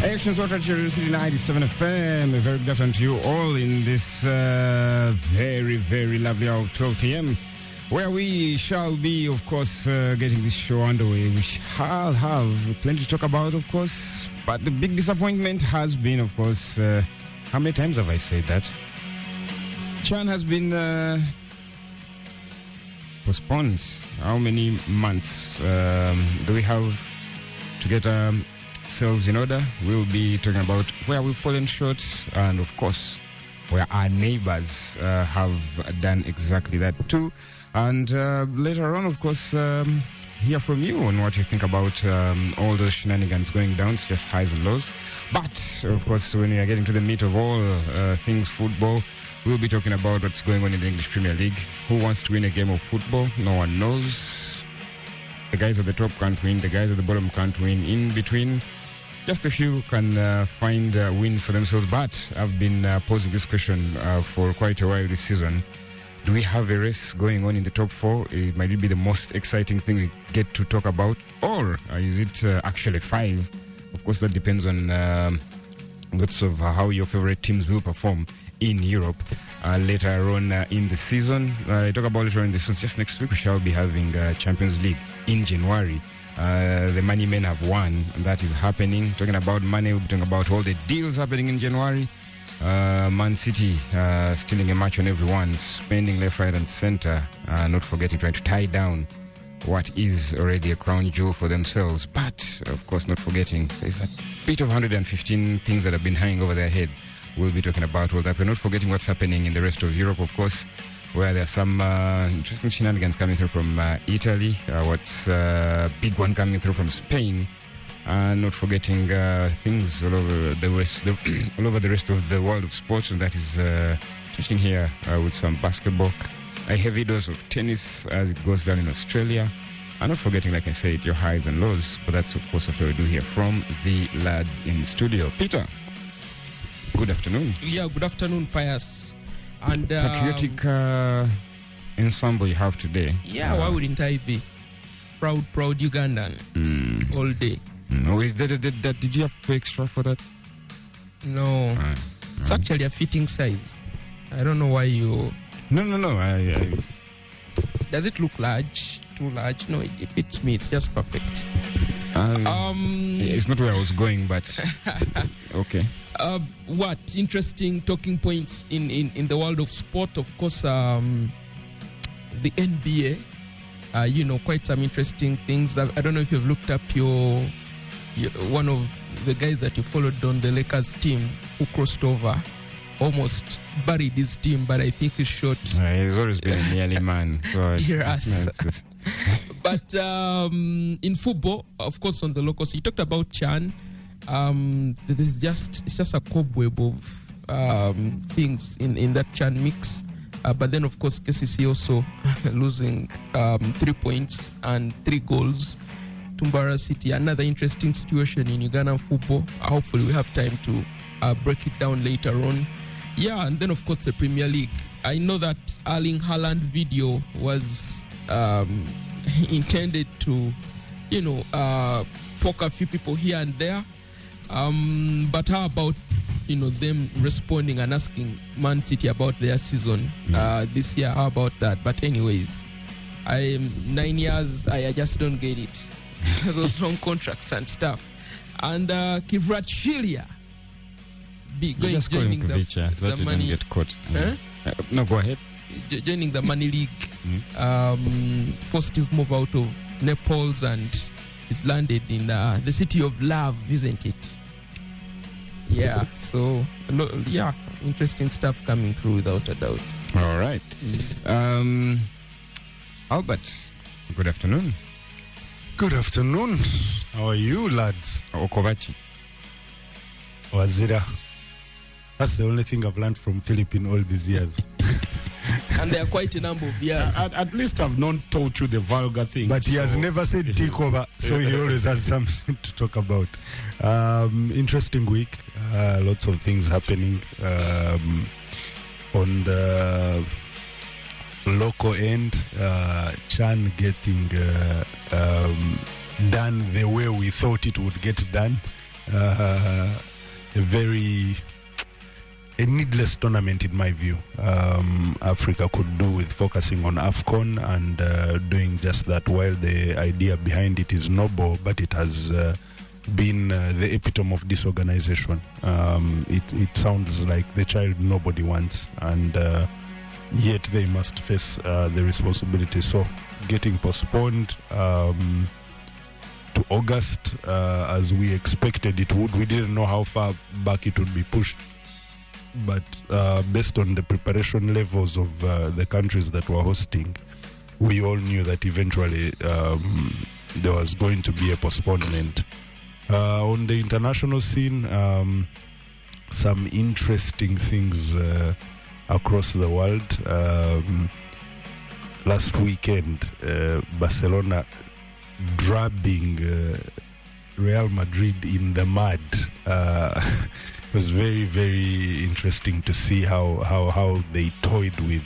Actions Water City 97 FM. A very good afternoon to you all in this very, very lovely hour of 12 p.m. where we shall be, of course, getting this show underway. We shall have plenty to talk about, of course. But the big disappointment has been, of course, how many times have I said that? Chan has been postponed. How many months do we have to get ourselves in order? We'll be talking about where we've fallen short and, of course, where our neighbors have done exactly that too. And later on, of course, hear from you on what you think about all those shenanigans going down. It's just highs and lows. But, of course, when we are getting to the meat of all things football, we'll be talking about what's going on in the English Premier League. Who wants to win a game of football? No one knows. The guys at the top can't win. The guys at the bottom can't win. In between, just a few can find wins for themselves. But I've been posing this question for quite a while this season. Do we have a race going on in the top four? Might it be the most exciting thing we get to talk about? Or is it actually five? Of course, that depends on lots of how your favorite teams will perform in Europe later on in the season. I talk about later on in the season. Just next week we shall be having Champions League in January. The Money Men have won, and that is happening. Talking about money, we'll be talking about all the deals happening in January. Man City stealing a match on everyone, spending left, right and centre, not forgetting trying to tie down what is already a crown jewel for themselves. But, of course, not forgetting there's a bit of 115 things that have been hanging over their head. We'll be talking about all that. We're not forgetting what's happening in the rest of Europe, of course, where there's some interesting shenanigans coming through from Italy. What's big one coming through from Spain. Not forgetting things all over the rest of the world of sports, and that is touching here with some basketball, a heavy dose of tennis as it goes down in Australia. And not forgetting, like I said, your highs and lows. But that's, of course, what we do here from the lads in studio. Peter, good afternoon. Yeah, good afternoon, Pius. And patriotic ensemble you have today. Yeah, why wouldn't I be? Proud Ugandan all day. No, did you have to pay extra for that? No. It's actually a fitting size. I don't know why you... No. Does it look large? Too large? No, it fits me. It's just perfect. It's not where I was going, but... okay. What interesting talking points in the world of sport? Of course, the NBA. Quite some interesting things. I don't know if you've looked up your one of the guys that you followed on the Lakers team who crossed over, almost buried his team, but I think he's short. He's always been a nearly man. So dear us. But in football, of course, on the local, so you talked about Chan. It's just a cobweb of things in that Chan mix. But then, of course, KCC also losing 3 points and 3 goals. Tumbara City, another interesting situation in Ugandan football. Hopefully we have time to break it down later on. Yeah, and then, of course, the Premier League. I know that Erling Haaland video was intended to, poke a few people here and there. But how about them responding and asking Man City about their season this year? How about that? But anyways, 9 years, I just don't get it. Those long contracts and stuff. And Kvaratskhelia joining the money. Get caught. No, go ahead. Joining the Money League. Forced his move out of Naples and is landed in the city of love, isn't it? Yeah, so, interesting stuff coming through without a doubt. All right. Albert, good afternoon. Good afternoon. How are you, lads? Okovachi. Wazira. That's the only thing I've learned from Philip in all these years. And there are quite a number of years. At least I've not taught you the vulgar things. But he has never said takeover, so he always has something to talk about. Interesting week. Lots of things happening on the local end. Chan getting done the way we thought it would get done. a needless tournament in my view. Africa could do with focusing on AFCON and doing just that, while the idea behind it is noble, but it has been the epitome of disorganization. It sounds like the child nobody wants, and yet they must face the responsibility. So getting postponed to August, as we expected it would. We didn't know how far back it would be pushed, but based on the preparation levels of the countries that were hosting, we all knew that eventually there was going to be a postponement. On the international scene, some interesting things across the world. Last weekend, Barcelona drabbing Real Madrid in the mud. It was very, very interesting to see how they toyed with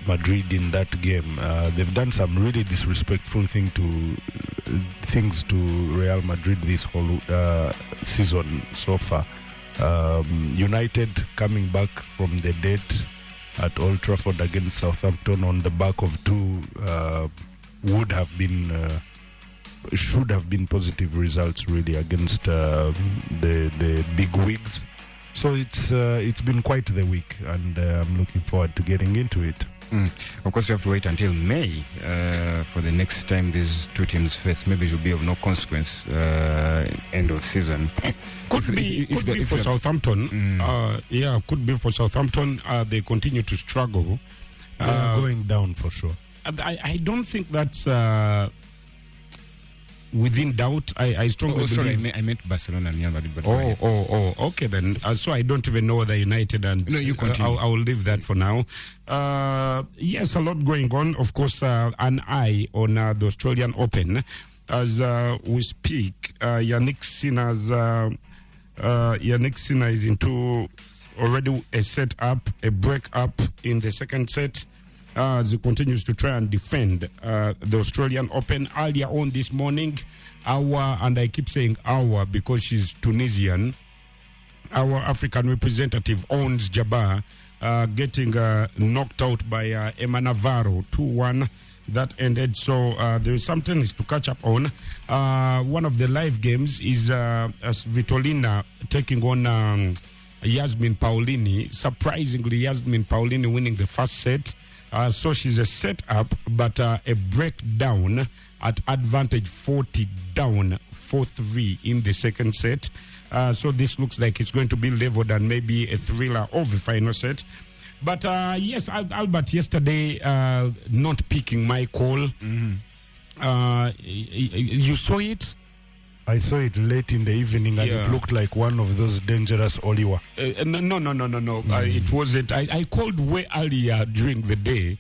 Madrid in that game. They've done some really disrespectful things to Real Madrid this whole season so far. United coming back from the dead at Old Trafford against Southampton on the back of two should have been positive results really against the big wigs. So it's been quite the week, and I'm looking forward to getting into it. Of course, you have to wait until May for the next time these two teams face. Maybe it will be of no consequence end of season. Could be for Southampton. Could be for Southampton. They continue to struggle. They are going down for sure. I don't think that's within doubt. I strongly believe. I meant Barcelona and Real Madrid. But okay then. So I don't even know whether United and... No, you continue. I will leave that for now. Yes, a lot going on. Of course, an eye on the Australian Open. As we speak, Yannick Sinner is into already a set up, a break up in the second set. As he continues to try and defend the Australian Open. Earlier on this morning, and I keep saying our because she's Tunisian, our African representative Ons Jabbar getting knocked out by Emma Navarro 2-1. That ended. So there is some tennis to catch up on. One of the live games is Svitolina taking on Yasmin Paolini. Surprisingly, Yasmin Paolini winning the first set. So she's a set up, but a breakdown at advantage 40 down, 4-3 in the second set. So this looks like it's going to be leveled and maybe a thriller of the final set. But yes, Albert yesterday not picking my call. You saw it? I saw it late in the evening, and it looked like one of those dangerous Oliwa. No. It wasn't. I called way earlier during the day.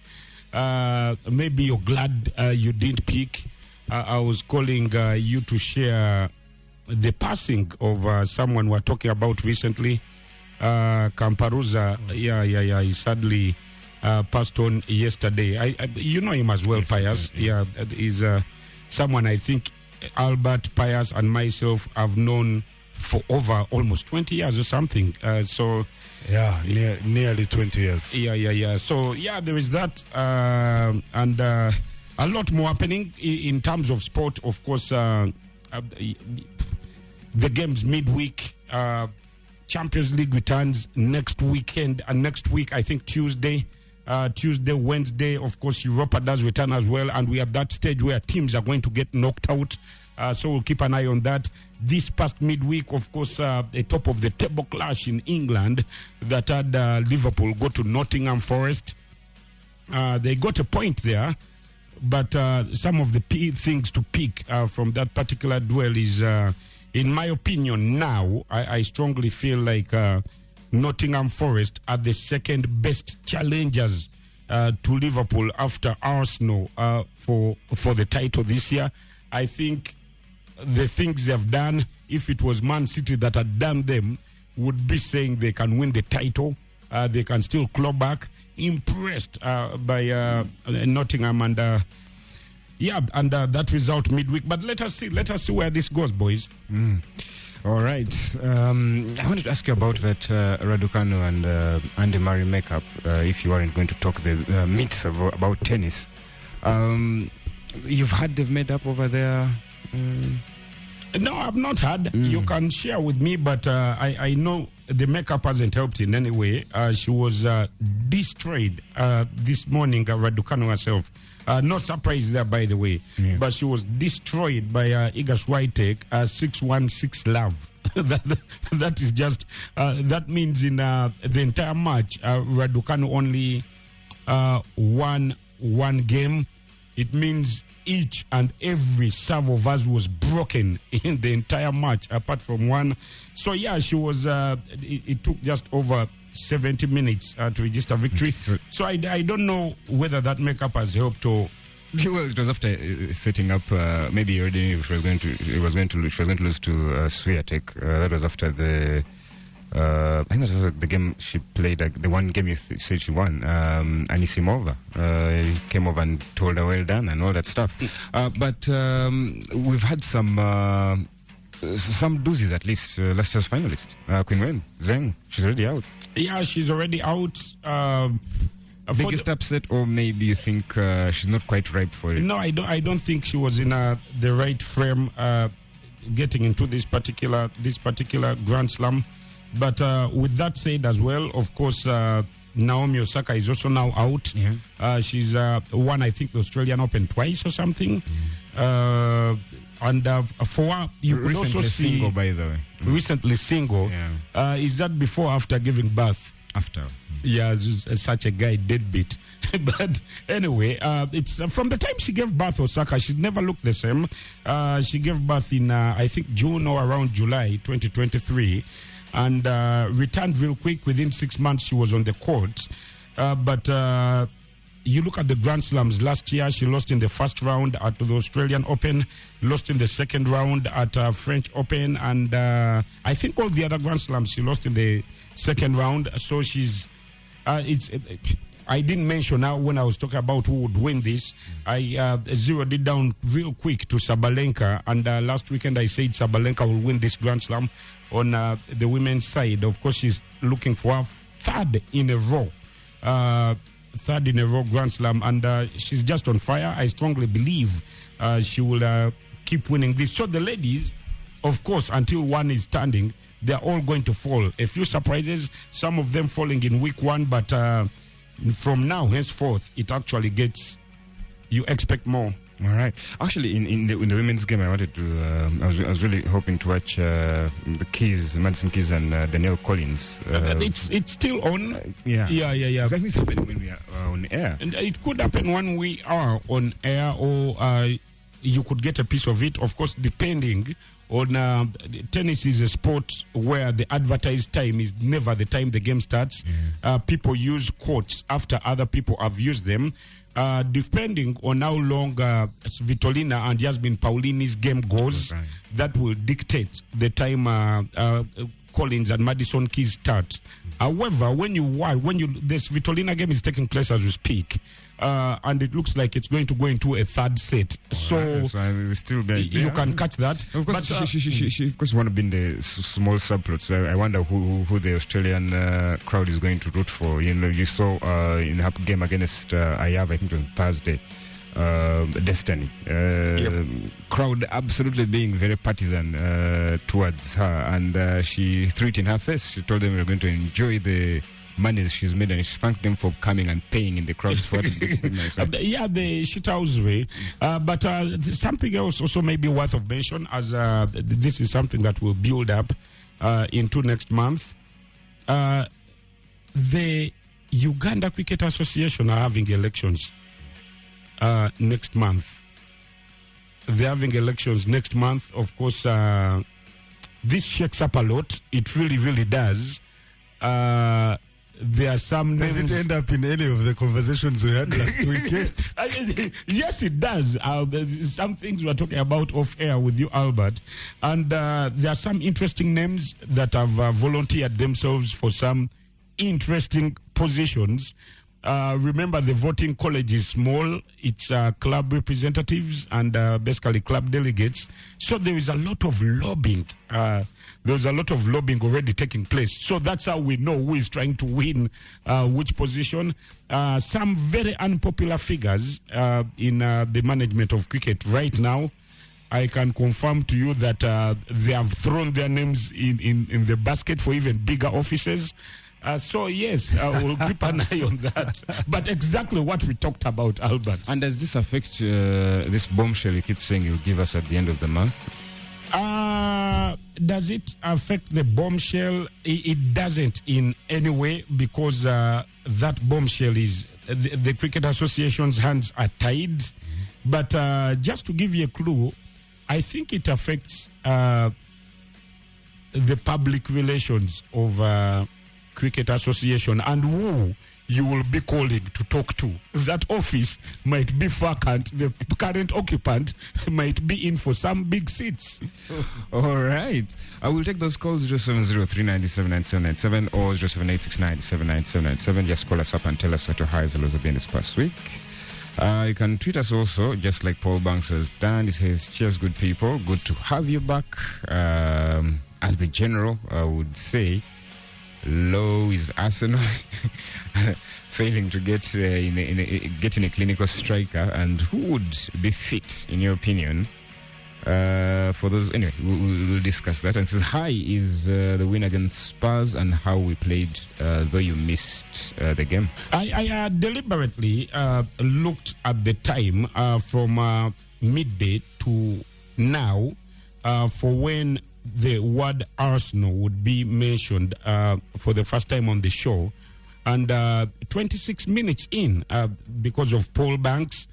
Maybe you're glad you didn't pick. I was calling you to share the passing of someone we're talking about recently. Camparuza. He sadly passed on yesterday. You know him as well, yes, Pius. Yeah, he's someone I think Albert, Pius, and myself have known for over almost 20 years or something. Nearly 20 years. Yeah. So, there is that. And a lot more happening in terms of sport. Of course, the games midweek. Champions League returns next weekend. And next week, I think Tuesday, Wednesday, of course, Europa does return as well, and we have that stage where teams are going to get knocked out. So we'll keep an eye on that. This past midweek, of course, the top of the table clash in England that had Liverpool go to Nottingham Forest. They got a point there, but some of the things to pick from that particular duel is, in my opinion, now, I strongly feel like Nottingham Forest are the second best challengers to Liverpool after Arsenal for the title this year. I think the things they've done, if it was Man City that had done them, would be saying they can win the title. They can still claw back. Impressed by Nottingham and that result midweek. But let us see where this goes, boys. All right. I wanted to ask you about that Raducanu and Andy Murray makeup. If you weren't going to talk the myths about tennis, you've had the made up over there. No, I've not had. You can share with me, but I know the makeup hasn't helped in any way. She was destroyed this morning, Raducanu herself. Not surprised there, by the way. Yeah. But she was destroyed by Iga Swiatek, 6-1-6 love. that is just, that means in the entire match, Raducanu only won one game. It means each and every serve of us was broken in the entire match, apart from one. So, yeah, she was, it took just over 70 minutes to register victory. So I don't know whether that makeup has helped or. Well, it was after setting up. Maybe already knew she was going to lose to Swiatek. That was after the. I think that was the game she played. The one game you said she won. Anisimova came over and told her well done and all that stuff. But we've had some doozies at least. Last year's finalist, Queen Wen Zheng. She's already out. Yeah, she's already out. Biggest upset, or maybe you think she's not quite ripe for it? No, I don't think she was in the right frame getting into this particular Grand Slam. But with that said as well, of course, Naomi Osaka is also now out. Yeah. She's won, I think, the Australian Open twice or something. And for her, you could Recently also see single, by the way. recently single. Yeah. Is that before or after giving birth? After. Yeah, such a guy, deadbeat. But anyway, it's from the time she gave birth, Osaka, she's never looked the same. She gave birth in, I think, June or around July 2023, and returned real quick. Within 6 months, she was on the court. But you look at the Grand Slams last year, she lost in the first round at the Australian Open, lost in the second round at French Open, and I think all the other Grand Slams she lost in the second round. So she's I didn't mention now when I was talking about who would win this. I zeroed it down real quick to Sabalenka, and last weekend I said Sabalenka will win this Grand Slam on the women's side. Of course, she's looking for her third in a row Grand Slam, and she's just on fire. I strongly believe she will keep winning this. So the ladies, of course, until one is standing, they're all going to fall. A few surprises, some of them falling in week one, but from now henceforth, it actually gets, you expect more. All right. Actually, in the women's game, I wanted to. I was really hoping to watch the Keys, Madison Keys, and Danielle Collins. It's still on. Yeah. Exactly. It's happening when we are on air. And it could happen when we are on air, or you could get a piece of it. Of course, depending on tennis is a sport where the advertised time is never the time the game starts. People use quotes after other people have used them. Depending on how long Svitolina and Yasmin Paulini's game goes, that will dictate the time Collins and Madison Keys start. However, when the Svitolina game is taking place as we speak, and it looks like it's going to go into a third set. So we still you can catch that. Of course, but, she of course want to be in the small subplots. So I wonder who the Australian crowd is going to root for. You know, you saw in her game against Ayav, I think it was Thursday, Destiny. Crowd absolutely being very partisan towards her, and she threw it in her face. She told them we're going to enjoy the money she's made, and she thanked them for coming and paying in the crowds for it. Yeah, the shithousery. But something else also may be worth of mention, as this is something that will build up into next month. The Uganda Cricket Association are having elections next month. They're having elections next month. Of course, this shakes up a lot. It really, really does. There are some names. Does it end up in any of the conversations we had last weekend? Yes, it does. There's some things we're talking about off air with you, Albert. And there are some interesting names that have volunteered themselves for some interesting positions. Remember, the voting college is small. It's club representatives and basically club delegates. So there is a lot of lobbying. There's a lot of lobbying already taking place. So that's how we know who is trying to win which position. Some very unpopular figures in the management of cricket right now. I can confirm to you that they have thrown their names in the basket for even bigger offices. So, yes, we'll keep an eye on that. But exactly what we talked about, Albert. And does this affect this bombshell you keep saying you'll give us at the end of the month? Does it affect the bombshell? It doesn't in any way, because that bombshell is the Cricket Association's hands are tied. But just to give you a clue, I think it affects the public relations of Cricket Association and who you will be calling to talk to. That office might be vacant. The current occupant might be in for some big seats. All right. I will take those calls 0703979797 or 0786979797. Just call us up and tell us what your highs and lows have been this past week. You can tweet us also, just like Paul Banks has done. He says, cheers, good people. Good to have you back. As the general would say, low is Arsenal failing to get getting a clinical striker, and who would be fit in your opinion for those? Anyway, we'll discuss that. And says high is the win against Spurs and how we played, though you missed the game. I deliberately looked at the time from midday to now for when the word Arsenal would be mentioned for the first time on the show. And 26 minutes in, because of Paul Banks,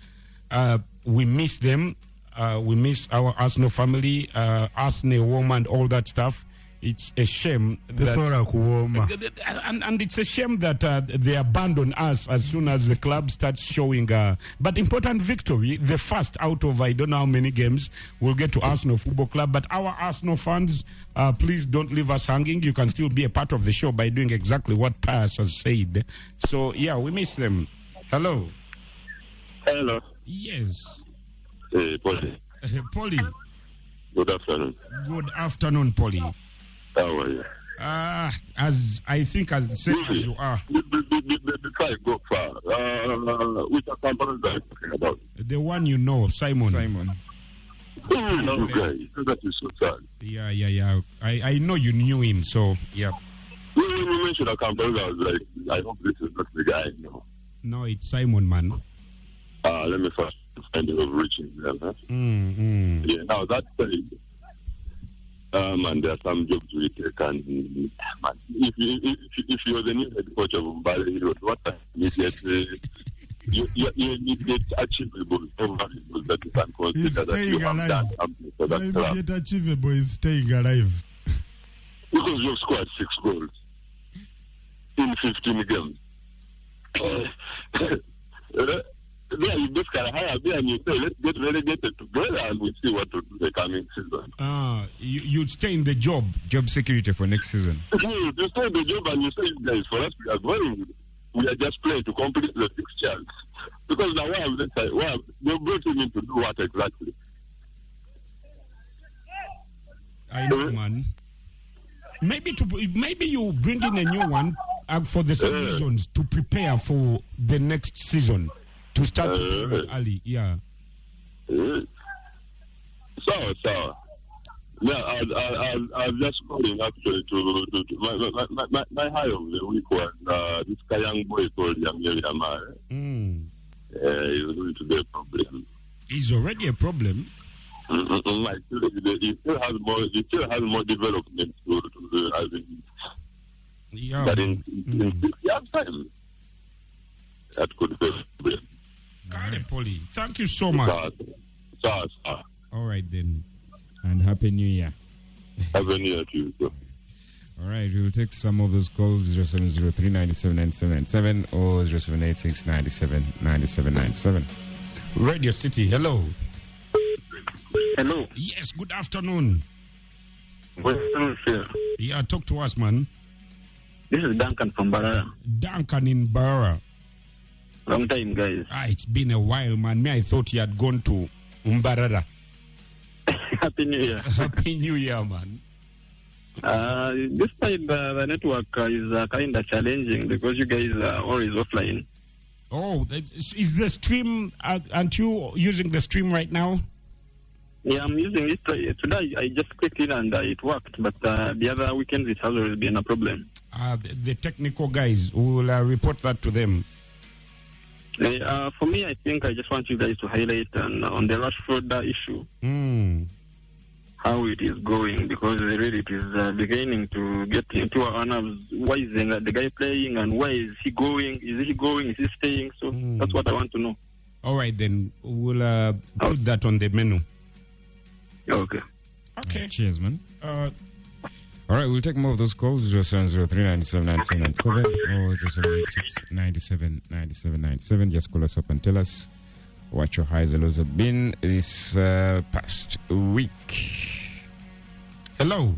we miss them. We miss our Arsenal family, Arsenal woman, and all that stuff. It's a shame. And it's a shame that they abandon us as soon as the club starts showing. But important victory, the first out of I don't know how many games. We'll get to Arsenal Football Club. But our Arsenal fans, please don't leave us hanging. You can still be a part of the show by doing exactly what Pius has said. So, yeah, we miss them. Hello. Hello. Yes. Polly. Polly. Good afternoon. Good afternoon, Polly. How are you? As I think as same as you are. Before I go far, which company are you talking about? The one you know, Simon. Okay, that is so sad. Yeah. I know you knew him, so yeah. When you mentioned a company, I was like, I hope this is not the guy. No, it's Simon, man. Let me first find the reaching them. Huh? Yeah, now that said, and there are some jobs we take, and man, if you're the new head coach of Mbale, what are immediate achievable that you can consider that you have done something for that club? Immediate achievable is staying alive. Because you've scored 6 goals in 15 games. Yeah, you just can hire me and you say, let's get relegated together and we'll see what to do the coming season. You'd stay in the job Security for next season. You stay in the job and you say, guys, for us, we are going. We are just playing to complete the fixtures. Because now, they brought him in to do what exactly? I know, man. Maybe you bring in a new one for the same reasons, to prepare for the next season. To start early, yeah. So. Yeah, I just calling actually to my high of the week was this young boy called Yamar. He's going to be a problem. He's already a problem. He still has more development to do. Yeah. But in 6 years' time, that could be a problem. Got it, Polly. Thank you so much. Sir. All right, then. And Happy New Year. Happy New Year to you, sir. All right, we will take some of those calls, 0703-979797 or 0786-979797. Radio City, hello. Hello. Yes, good afternoon. Good afternoon, sir. Yeah, talk to us, man. This is Duncan from Barara. Duncan in Barara. Long time, guys. It's been a while, man. I thought you had gone to Mbarara. Happy New Year. Happy New Year, man. This time the network is kind of challenging because you guys are always offline. Oh, is the stream, aren't you using the stream right now? Yeah, I'm using it. Today I just clicked in and it worked, but the other weekends it has always been a problem. The technical guys, will report that to them. For me, I think I just want you guys to highlight on the Rashford issue. How it is going, because really it is beginning to get into our nerves. Why is the guy playing and where is he going? Is he going? Is he staying? So that's what I want to know. All right, then we'll put that on the menu. Okay. Okay. Cheers, man. All right, we'll take more of those calls. 0703-979797 or 0786-979797. Just call us up and tell us what your highs and lows have been this past week. Hello.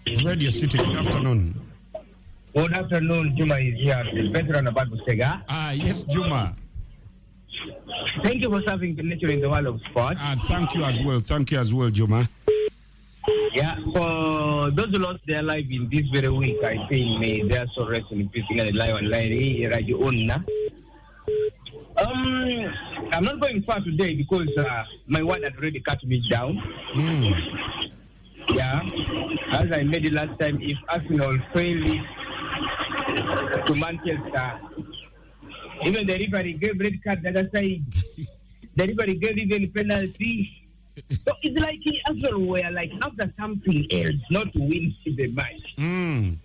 Radio City, good afternoon. Good afternoon, Juma is here. The veteran about Busega. Yes, Juma. Thank you for serving the nation in the world of sport. Thank you as well. Thank you as well, Juma. Yeah, for those who lost their life in this very week, I think may they are so rest in peace and I'm not going far today because my wife had already cut me down. Yeah, as I made it last time, if Arsenal failed to Manchester, even the referee gave red card the other side. The referee gave even penalty. So it's like Arsenal were like after something else, not to win the match. Then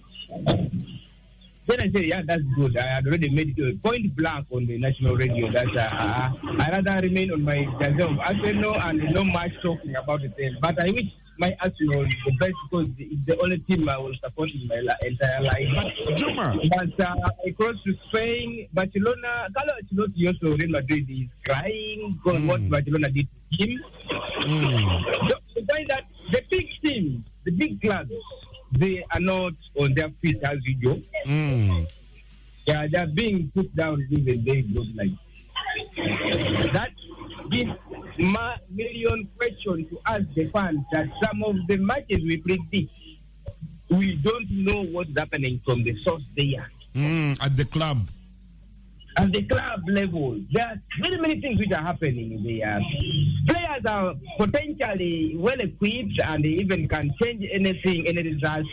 I said, yeah, that's good. I had already made it point blank on the national radio that I rather remain on my jersey of Arsenal and no much talking about it. But I wish my Arsenal is the best because it's the only team I will support in my entire life. But I crossed to Spain, Barcelona. Carlo Ancelotti also Real Madrid is crying because what Barcelona did to him. So to find that the big teams, the big clubs, they are not on their feet as usual. Yeah, they are being put down even they don't like. That gives million questions to ask the fans that some of the matches we predict, we don't know what's happening from the source there. At the club. At the club level, there are very many things which are happening there. Players are potentially well equipped and they even can change anything, any results.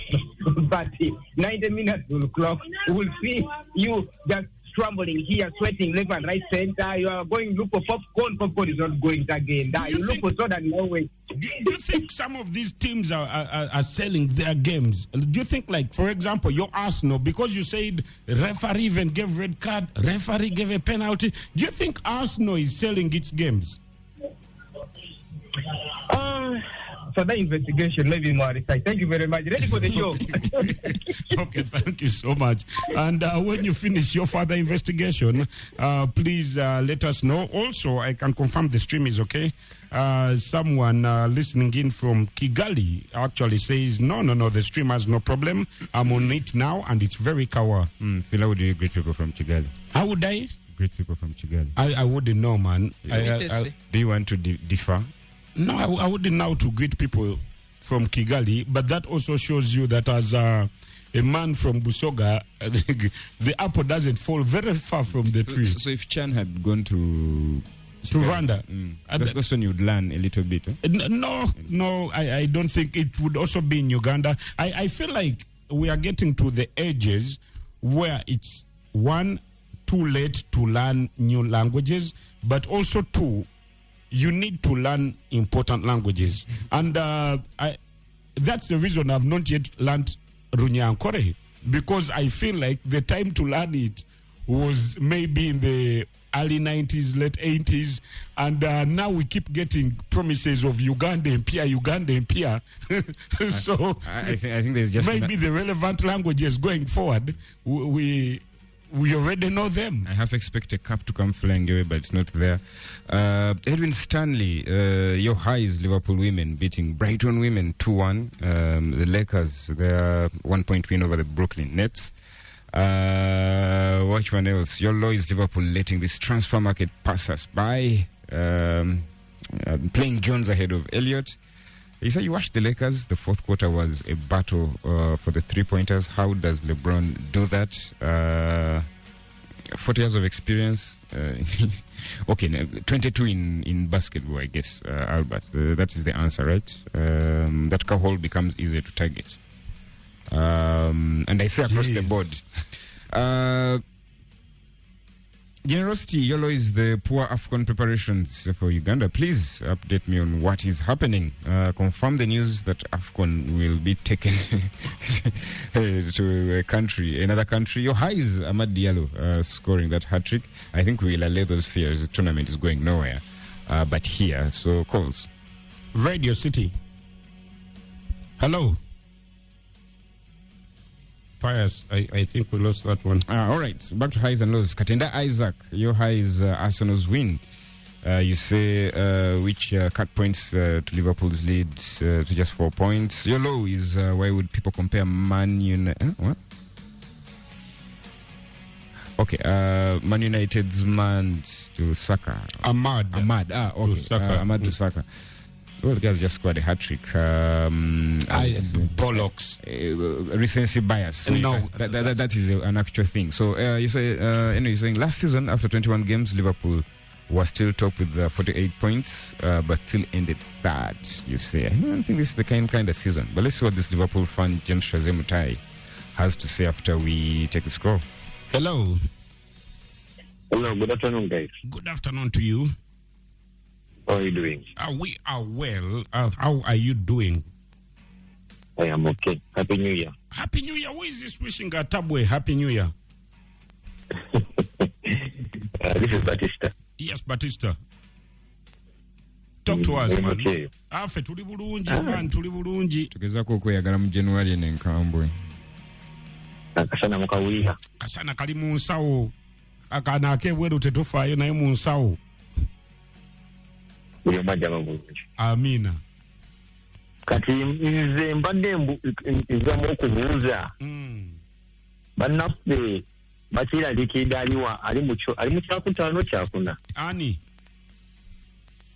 But 90 minutes will clock. We'll see you just scrambling here, sweating left and right center. You are going to look for popcorn. Popcorn is not going again. You look for soda and no way. Do you think some of these teams are selling their games? Do you think, like, for example, your Arsenal, because you said referee even gave red card, referee gave a penalty, do you think Arsenal is selling its games? For that investigation, maybe more research. Thank you very much. Ready for the show? Okay, thank you so much. And when you finish your further investigation, please let us know. Also, I can confirm the stream is okay. Someone listening in from Kigali actually says, no, the stream has no problem. I'm on it now, and it's very kawa. How would you greet people from Kigali? How would I? Greet people from Kigali. I wouldn't know, man. Do you want to differ? No, I wouldn't know to greet people from Kigali, but that also shows you that as a man from Busoga, the apple doesn't fall very far from the tree. So if Chan had gone to Rwanda, that's when you'd learn a little bit. No, I don't think it would also be in Uganda. I feel like we are getting to the ages where it's one, too late to learn new languages, but also two, you need to learn important languages. And that's the reason I've not yet learned Runyankore, because I feel like the time to learn it was maybe in the early 90s, late 80s, and now we keep getting promises of Uganda and Pia. So I think there's just maybe the relevant languages going forward, we already know them. I have expected a cup to come flying away, but it's not there. Edwin Stanley, your highs, Liverpool women beating Brighton women 2-1. The Lakers, their 1-point win over the Brooklyn Nets. Which one else? Your law is Liverpool letting this transfer market pass us by. Playing Jones ahead of Elliott. You say you watched the Lakers. The fourth quarter was a battle for the 3-pointers. How does LeBron do that? 40 years of experience. Okay, 22 in basketball, I guess, Albert. That is the answer, right? That hole becomes easier to target. And I say across the board. Generosity, YOLO is the poor AFCON preparations for Uganda. Please update me on what is happening. Confirm the news that AFCON will be taken to another country. Your highs, Ahmad Diallo, scoring that hat-trick. I think we'll allay those fears. The tournament is going nowhere. But here, so calls. Radio City. Hello. Pius, I think we lost that one. All right, back to highs and lows. Katenda Isaac, your high is Arsenal's win. You say which cut points to Liverpool's lead to just 4 points. Your low is why would people compare Man United? What? Okay, Man United's man to Saka. Ahmad. Okay. Saka. Ahmad to Saka. Well, the guys just scored a hat-trick. Bollocks. Recency bias. So No. That is an actual thing. So you say, you're saying last season, after 21 games, Liverpool was still top with 48 points, but still ended third, you say. I don't think this is the kind of season. But let's see what this Liverpool fan, James Shazemutai, has to say after we take the score. Hello. Hello, good afternoon, guys. Good afternoon to you. How are you doing? We are well. How are you doing? I am okay. Happy New Year. Happy New Year. Who is this wishing Tabwe Happy New Year? This is Batista. Yes, Batista. Talk to us, man. Okay. Afe tuli bulungi, man, tuli bulungi. Tugezaako okweyagala mu January n'enkambwe. Akasana mukawulira. Kasana kali mu nsawo. Akana akebweru tetufaayo naye mu nsawo. Buli omajja bulungi. Amina. Kati nze mbadde nzamu okubuuza. Bannaffe bakiraliikirira ali mu kyakutaano kyakuna. Ani?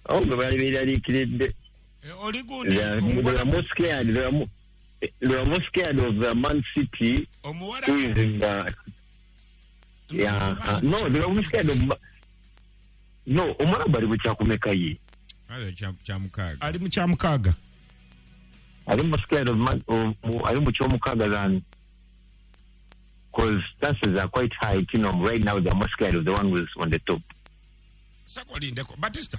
Gwe bali beeraliikiridde. Oli gundi. They are more scared of the Man City. Omuwala. Who is in no, they are more scared of... No, omwana bali bukyakumeka ye. Ali mu kyamukaaga. Ali more scared of ali mu kyomukaaga than... Because chances are quite high, you know, right now they are more scared of the one who's on the top. Batista.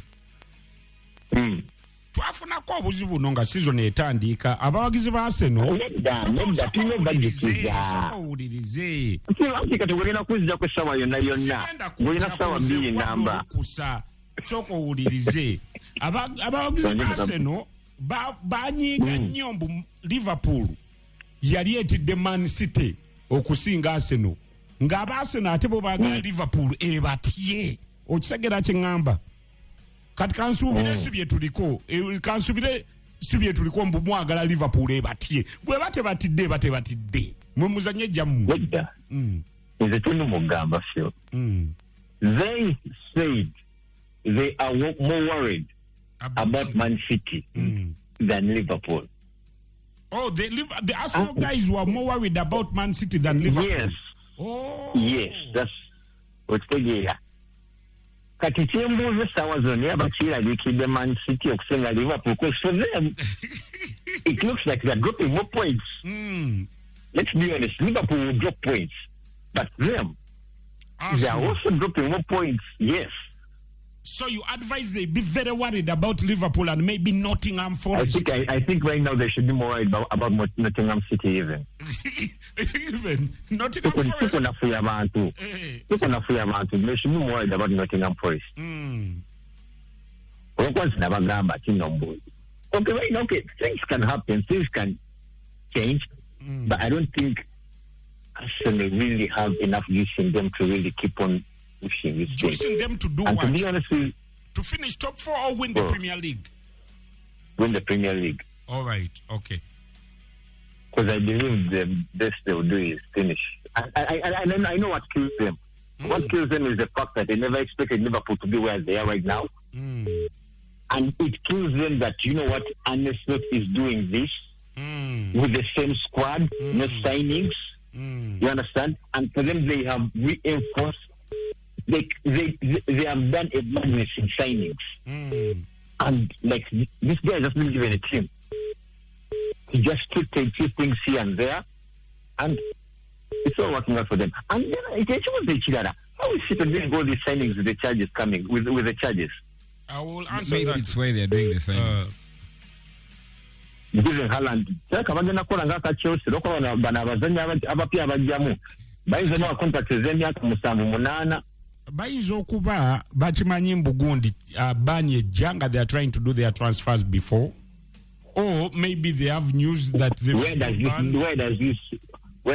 Twafunako obuzibu buno nga season etandika abawagizi ba Arsenal nedda tunobagisiza owulirize kati olina kuzza ku essawa yonna olina ssaawa bbiri namba sooka owulirize abawagizi ba Arsenal banyiiga nnyo mbu Liverpool yali etidde Man City okusinga Arsenal ng'aba Arsenal ate bo baagala Liverpool ebatye okitegera kye ŋŋamba kati kansubire sibye tuliko mbu mwagala Liverpool ebatye bwe batidde mwe muzanye jamu wedda nze tunumugamba fyo they said they are more worried about Man City than Liverpool. Oh, the Arsenal guys were more worried about Man City than Liverpool. Yes. Oh. Yes, that's what's the kati kyembuuza essaawa zonna abakiraliikidde Man City okusinga Liverpool because for them it looks like they're dropping more points. Let's be honest, Liverpool will drop points, but them they are also dropping more points. Yes. So you advise they be very worried about Liverpool and maybe Nottingham Forest. I think right now they should be more worried about Nottingham City even. Even Nottingham Forest. They should be more worried about Nottingham Forest. Okay, things can happen, things can change, but I don't think Arsenal really have enough use in them to really keep on pushing this game. Pushing them to do and what? To be honest with you, to finish top 4 or win the Premier League? Win the Premier League. All right, okay. Because I believe the best they'll do is finish I know what kills them. What kills them is the fact that they never expected Liverpool to be where they are right now. And it kills them that, you know what, Arne Slot is doing this with the same squad, no signings. You understand? And for them, they have reinforced. They have done a madness in signings. And like this guy just been given a team. He just took a few things here and there, and it's all working out for them. And then it was the Chidara. How is it doing all these signings with the charges coming with the charges? I will answer Maybe that. it's why they're doing the signings. Giving Haaland. Saka bagenda kola ngaka Chelsea loko bana abazanya abapya abajjamu. Bayize no contract ez'emyaka 7-8. Bayinza okuba bakimanyi mbugundi bani ejjanga they are trying to do their transfers before, or maybe they have news that they where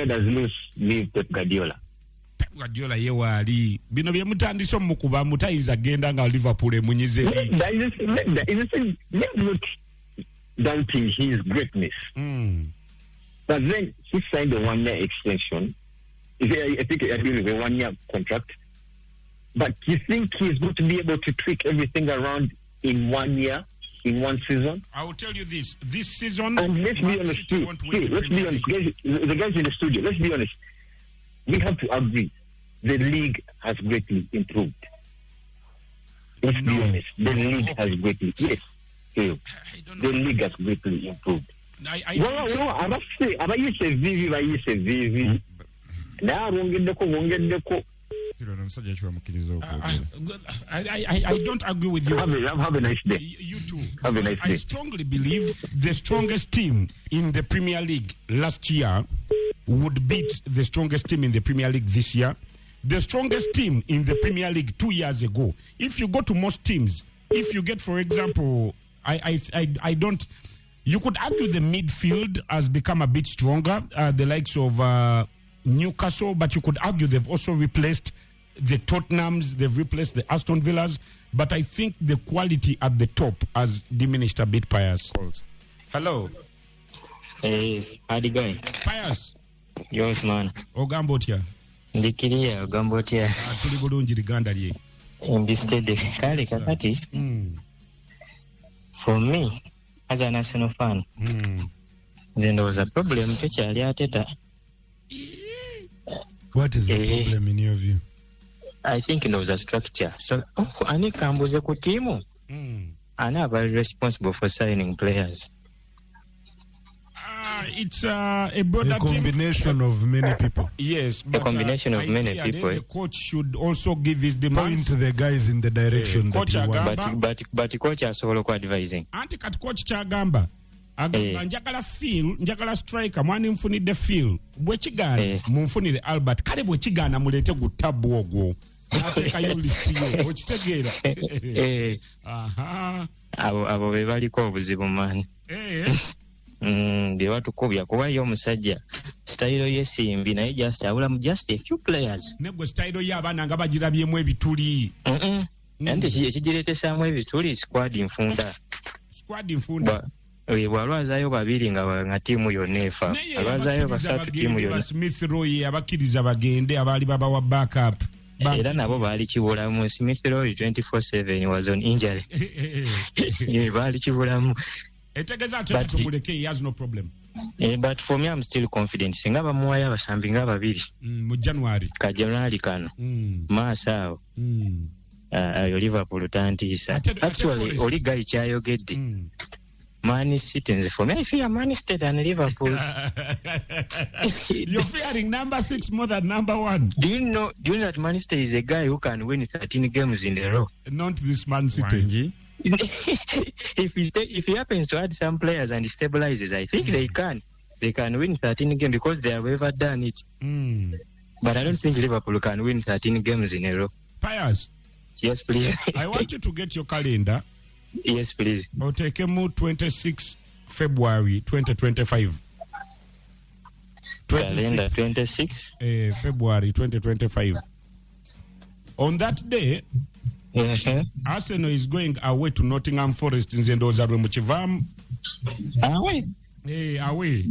does this leave Pep Guardiola? Pep Guardiola yewaali bino bye mutandise omukuba mutayinza genda nga Liverpool emunyize league. Let's not doubting his greatness. But then he signed a 1-year extension. I think I believe a 1-year contract. But you think he's going to be able to tweak everything around in 1 year, in one season? I will tell you this season. And let's be honest, the guys in the studio, let's be honest. We have to agree, the league has greatly improved. Let's be honest, the league has greatly, yes, the league has greatly improved. Abayise vivi. Now, I don't agree with you. Have a nice day. You too. Have a nice day. I strongly believe the strongest team in the Premier League last year would beat the strongest team in the Premier League this year. The strongest team in the Premier League 2 years ago. If you go to most teams, if you get, for example, I don't. You could argue the midfield has become a bit stronger. The likes of Newcastle, but you could argue they've also replaced the Tottenhams, they've replaced the Aston Villas, but I think the quality at the top has diminished a bit, Pius. Hello. Hey, how's it going? Pius. Yours, man. Ogambotia. Ndikiria, Ogambotia. Tuli bulungi Liganda lye. Mbistede. Kale kakati. For me, as an Arsenal fan, then there was a problem. What is the problem in your view? I think there was a structure. So, ani kambuze ku timu. Ani aba responsible for signing players. It's a broader combination of many people. Yes, a combination of many people. The coach should also give his demands. Point the guys in the direction that he wants. But coach has also advising. Anti kat coach chagamba. Njagala feel, njagala striker, mwani mfunide feel. Bwe chigana, mfunide Albert. Kale bwe chigana mulete gutabu ogwo. Nateka yo list yo. Ochitegeera. Aha. Abo bebaliko obuzibu man. Bye batukubya kuba yo omusajja. Style yesimbi naye just a few players. Negwe style y'abaana nga bagirabyemu ebituli. Ante ekigireetesaamu ebituli squad nfunda. Bwalwazayo babiri nga tiimu yonna efa. Alwazayo basatu tiimu yonna. Smith Roy abakiriza bagende abaali babawa backup. Era nabo baali kibulamu. Smith Roy 24/7 was on injury. Baali kibulamu. He has no problem. But for me, I'm still confident. Singa bamuwayo abasambi nga babiri. Mu January. Ka January kano. Maasawo. Liverpool tantiisa. Actually, oli guy kyayogedde. Man City, for me, I fear Man City than Liverpool. You're fearing number 6 more than number 1. Do you know that Man City is a guy who can win 13 games in a row? Not this Man City. If he happens to add some players and stabilizes, I think they can win 13 games because they have ever done it. But I don't think Liverpool can win 13 games in a row. Pius. Yes, please. I want you to get your calendar. Yes, please. Otekemu 26 February 2025. Calendar 26 February 2025. On that day, Arsenal is going away to Nottingham Forest in Zendoza Muchivam. Away. Away.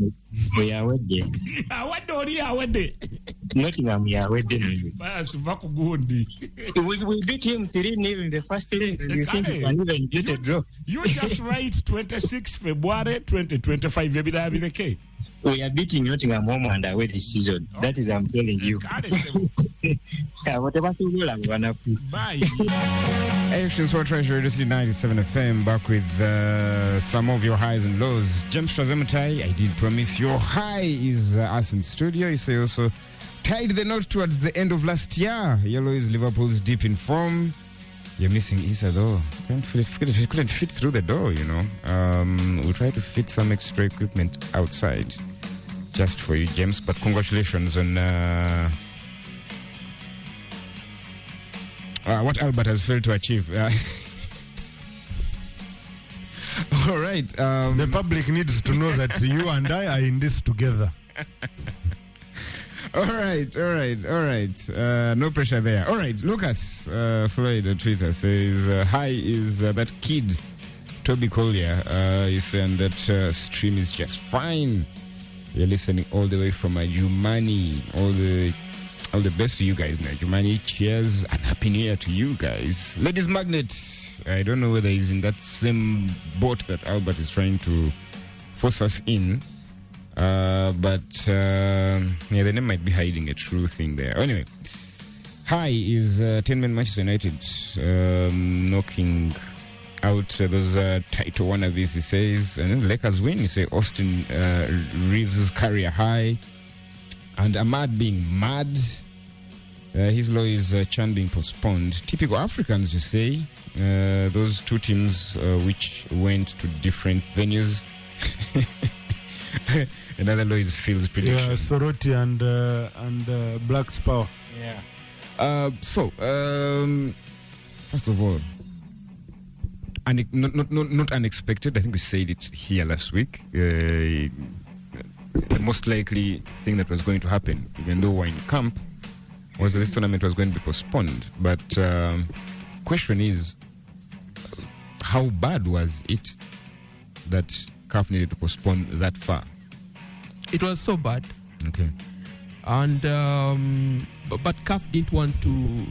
We are away. Away. Nottingham, yeah, we did. We beat him 3-0 in the first leg. You think you can even get a draw? You just write 26 February 2025. Maybe that will be the case. We are beating Nottingham home and away this season. That is, I'm telling you. Whatever to do, I'm gonna put. Bye. Asian Sport Treasure, this is 97 FM, back with some of your highs and lows. James Shazemutai, I did promise your high is us in studio. You say also tied the knot towards the end of last year. Yellow is Liverpool's deep in form. You're missing Issa though. Couldn't fit through the door, you know. We'll try to fit some extra equipment outside just for you, James. But congratulations on what Albert has failed to achieve. All right. The public needs to know that you and I are in this together. All right. No pressure there. All right, Lucas Floyd on Twitter says, hi is that kid, Toby Collier. He's saying that Xtreme is just fine. You're listening all the way from Jumani. All the best to you guys, Jumani. Cheers and happy new year to you guys. Ladies Magnet, I don't know whether he's in that same boat that Albert is trying to force us in. But the name might be hiding a true thing there. Anyway, high is 10-man Manchester United knocking out those title wannabes, he says. And then Lakers win, he says. Austin Reeves' career high. And Ahmad being mad. His law is Chan being postponed. Typical Africans, you say. Those two teams which went to different venues. Another law is Phil's prediction. Yeah, Soroti and Black's Power. Yeah. First of all, not unexpected. I think we said it here last week. The most likely thing that was going to happen, even though we're in camp, was that this tournament was going to be postponed. But question is, how bad was it that CAF needed to postpone that far? It was so bad. Okay. And but CAF didn't want to,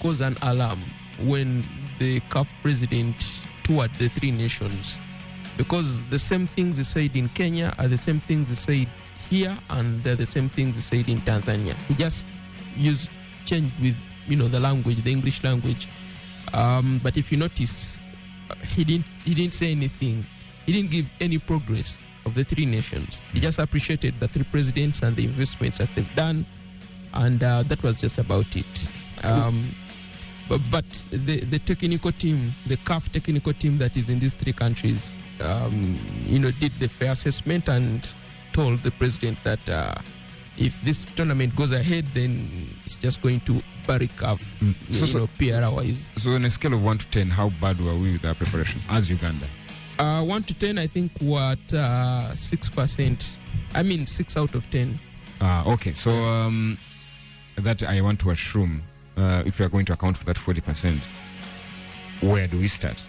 cause an alarm when the CAF president toured the three nations, because the same things they said in Kenya are the same things they said here, and they're the same things they said in Tanzania. He just changed with the language, the English language. But if you notice, he didn't say anything. He didn't give any progress of the three nations. He just appreciated the three presidents and the investments that they've done, and that was just about it. But the technical team, the CAF technical team that is in these three countries, did the fair assessment and told the president that if this tournament goes ahead, then it's just going to bury CAF, PR-wise. So on a scale of 1 to 10, how bad were we with our preparation as Uganda? 1 to 10, I think we're at 6%. I mean, 6 out of 10. Okay. So that I want to assume, if we are going to account for that 40%, where do we start?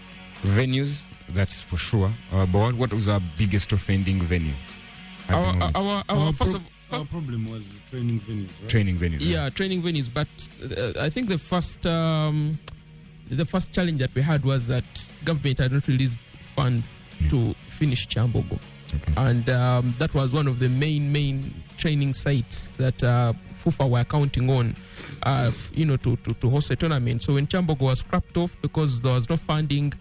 Venues, that's for sure. But what was our biggest offending venue? Our problem was training venues, right? Training venues. Yeah, training venues. But I think the first challenge that we had was that government had not released funds to finish Chambogo. Okay. And that was one of the main training sites that FUFA were counting on, to host a tournament. So when Chambogo was scrapped off because there was no funding,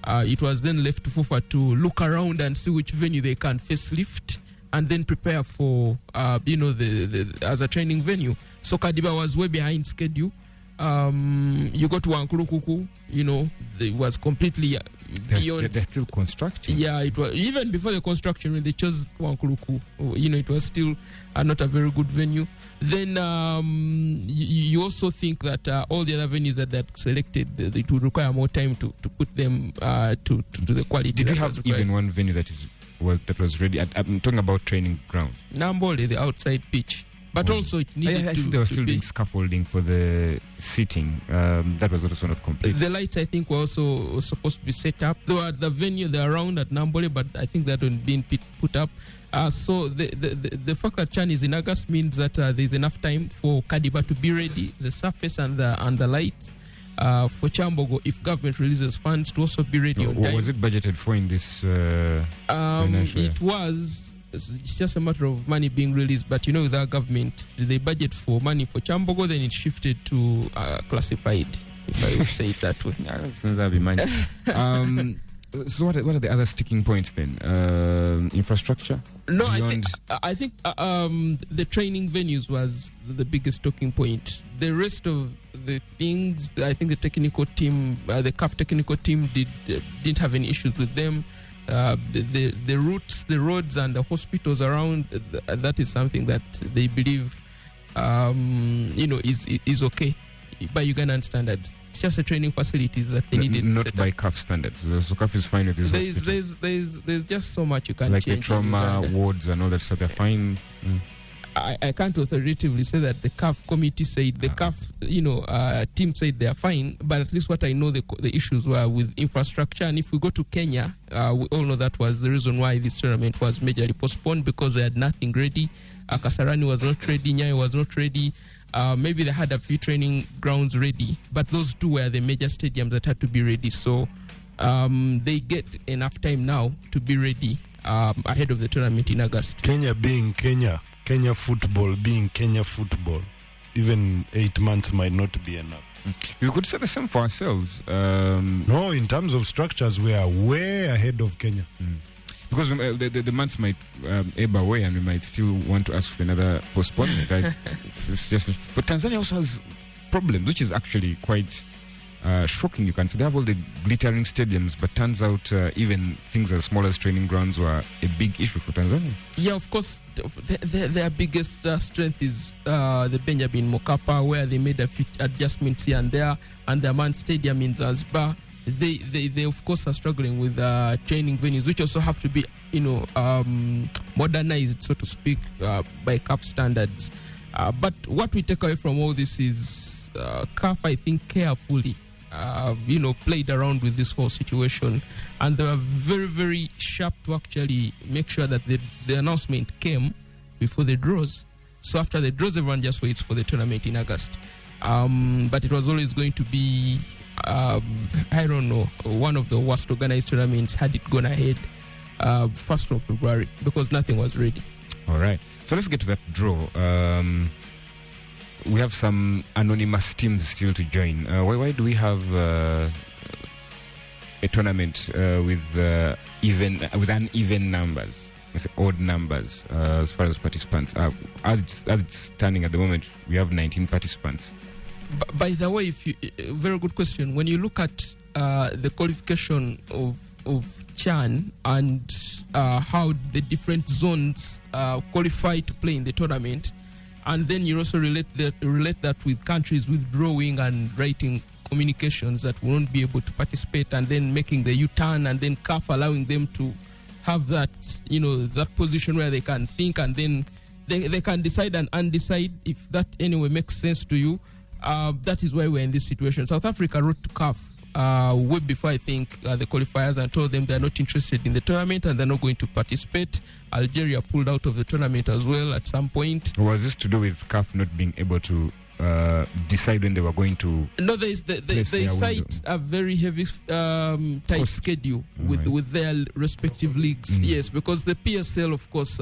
it was then left to FUFA to look around and see which venue they can facelift and then prepare for, as a training venue. So Kadiba was way behind schedule. You go to Wankulukuku, it was completely beyond. They're still constructing. Yeah, it was even before the construction when they chose Wankuluku. It was still not a very good venue. Then you also think that all the other venues that selected, it would require more time to put them to the quality. Did you have even one venue that was ready? I'm talking about training ground. Nambole, the outside pitch. But also it needed I think they were still be doing scaffolding for the seating. That was also not complete. The lights, I think, were also supposed to be set up. They were at the venue, they're around at Nambole, but I think that hadn't been put up. So the fact that Chan is in August means that there's enough time for Kadiba to be ready, the surface and the lights. For Chambogo, if government releases funds, to also be ready on time. Was it budgeted for in this financial year? It was. It's just a matter of money being released, but with our government, they budget for money for Chambogo, then it shifted to classified, if I would say it that way. Since that'll be money. So what are the other sticking points then? Infrastructure? No, I think the training venues was the biggest talking point. The rest of the things, I think the technical team, the CAF technical team didn't have any issues with them. The routes, the roads, and the hospitals around, that is something that they believe, is okay by Ugandan standards. It's just the training facilities that they needed. Not by CAF standards. So CAF is fine with this hospital. There's just so much you can like change. Like the trauma wards and all that stuff, they're fine. I can't authoritatively say that the CAF committee said, the CAF team said they are fine, but at least what I know the issues were with infrastructure. And if we go to Kenya, we all know that was the reason why this tournament was majorly postponed, because they had nothing ready. Kasarani was not ready, Nyayo was not ready. Maybe they had a few training grounds ready, but those two were the major stadiums that had to be ready. So they get enough time now to be ready ahead of the tournament in August. Kenya being Kenya football being Kenya football, even 8 months might not be enough. We could say the same for ourselves. No, in terms of structures, we are way ahead of Kenya. Because the months might ebb away and we might still want to ask for another postponement. Right? it's just, but Tanzania also has problems, which is actually quite shocking. You can see they have all the glittering stadiums, but turns out even things as small as training grounds were a big issue for Tanzania. Yeah, of course. Their biggest strength is the Benjamin Mkapa, where they made a few adjustments here and there, and the Aman Stadium in Zanzibar. They of course are struggling with training venues, which also have to be modernized, so to speak, by CAF standards. But what we take away from all this is CAF, I think, carefully played around with this whole situation, and they were very, very sharp to actually make sure that the announcement came before the draws. So after the draws, everyone just waits for the tournament in August. But it was always going to be, I don't know, one of the worst organized tournaments had it gone ahead 1st of February, because nothing was ready. All right. So let's get to that draw. We have some anonymous teams still to join. Why do we have a tournament with uneven numbers, odd numbers as far as participants? As it's standing at the moment, we have 19 participants. By the way, very good question. When you look at the qualification of CHAN and how the different zones qualify to play in the tournament, and then you also relate that with countries withdrawing and writing communications that won't be able to participate, and then making the U-turn, and then CAF allowing them to have that, that position where they can think, and then they can decide and undecide if that anyway makes sense to you. That is why we're in this situation. South Africa wrote to CAF way before, I think, the qualifiers, and told them they're not interested in the tournament and they're not going to participate. Algeria pulled out of the tournament as well at some point. Was this to do with CAF not being able to decide when they were going to? No, they cite a very heavy tight schedule with their respective leagues. Yes, because the PSL, of course,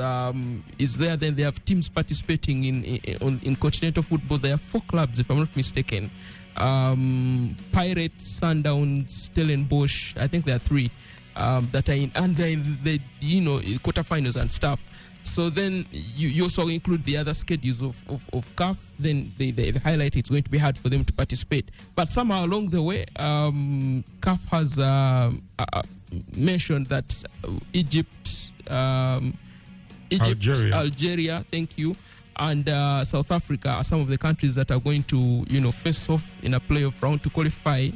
is there. Then they have teams participating in continental football. There are 4 clubs, if I'm not mistaken. Pirates, Sundowns, Stellenbosch. I think there are 3 that are in, and they're in the quarterfinals and stuff. So then you also include the other schedules of CAF. Then they highlight it's going to be hard for them to participate. But somehow along the way, CAF has mentioned that Egypt, Algeria, thank you, and South Africa are some of the countries that are going to face off in a playoff round to qualify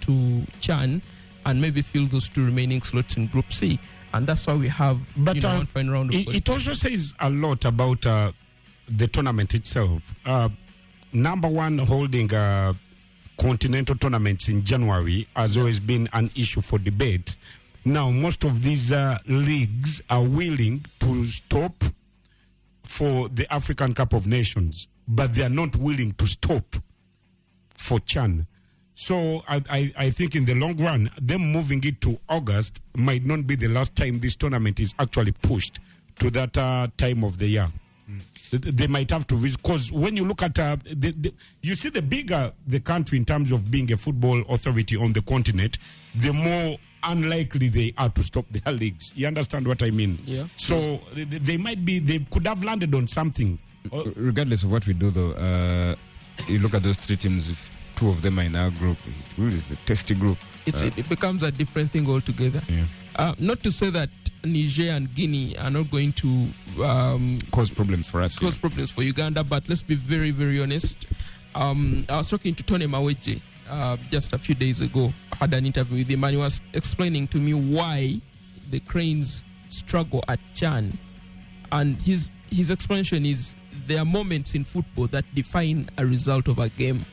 to CHAN and maybe fill those 2 remaining slots in Group C. And that's why we have one final round of it also says a lot about the tournament itself. Number one, holding continental tournaments in January has always been an issue for debate. Now, most of these leagues are willing to stop for the African Cup of Nations, but they are not willing to stop for CHAN. So I think in the long run, them moving it to August might not be the last time this tournament is actually pushed to that time of the year. They might have to, because when you look at, you see the bigger the country in terms of being a football authority on the continent, the more unlikely they are to stop their leagues. You understand what I mean? Yeah. So they could have landed on something. Regardless of what we do, though, you look at those three teams, if two of them are in our group, it really is a testy group. It becomes a different thing altogether. Yeah. Not to say that Niger and Guinea are not going to cause problems for us. Cause problems for Uganda, but let's be very, very honest. I was talking to Tony Maweje just a few days ago. I had an interview with him, and he was explaining to me why the Cranes struggle at CHAN. And his explanation is there are moments in football that define a result of a game.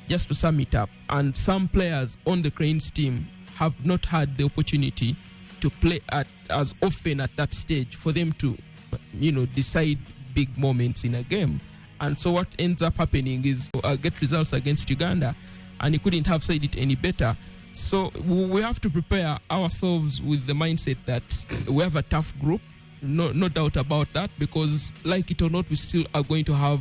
Just to sum it up, and some players on the Cranes team have not had the opportunity to play as often at that stage for them to, decide big moments in a game. And so what ends up happening is get results against Uganda, and he couldn't have said it any better. So we have to prepare ourselves with the mindset that we have a tough group, no doubt about that, because like it or not, we still are going to have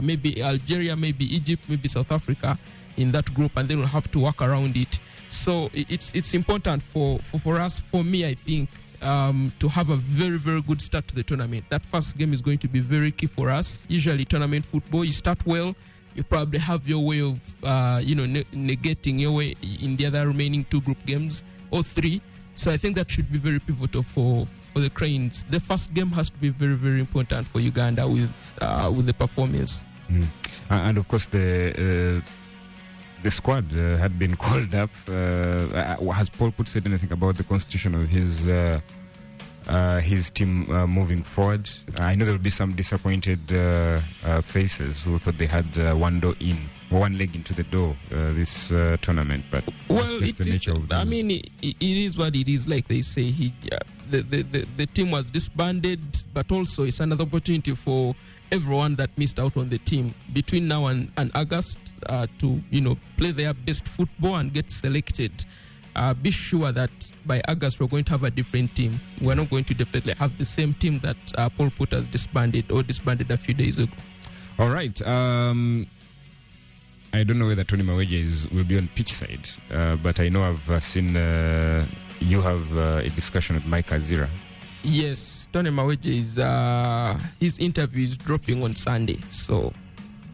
maybe Algeria, maybe Egypt, maybe South Africa in that group, and then we'll have to work around it. So it's important for us, for me, I think, to have a very, very good start to the tournament. That first game is going to be very key for us. Usually tournament football, you start well, you probably have your way of, negating your way in the other remaining two group games or three. So I think that should be very pivotal for the Cranes. The first game has to be very, very important for Uganda with the performance. And of course, the squad had been called up. Has Paul Put said anything about the constitution of his team moving forward? I know there will be some disappointed faces who thought they had one leg into the door this tournament, but that's just the nature of this. I mean, it is what it is, like they say. The team was disbanded, but also it's another opportunity for everyone that missed out on the team between now and August to play their best football and get selected. Be sure that by August we're going to have a different team. We're not going to definitely have the same team that Paul Put has disbanded a few days ago. All right. I don't know whether Tony Maweje will be on pitch side, but I know I've seen you have a discussion with Mike Azira. Yes, Tony Maweje is his interview is dropping on Sunday, so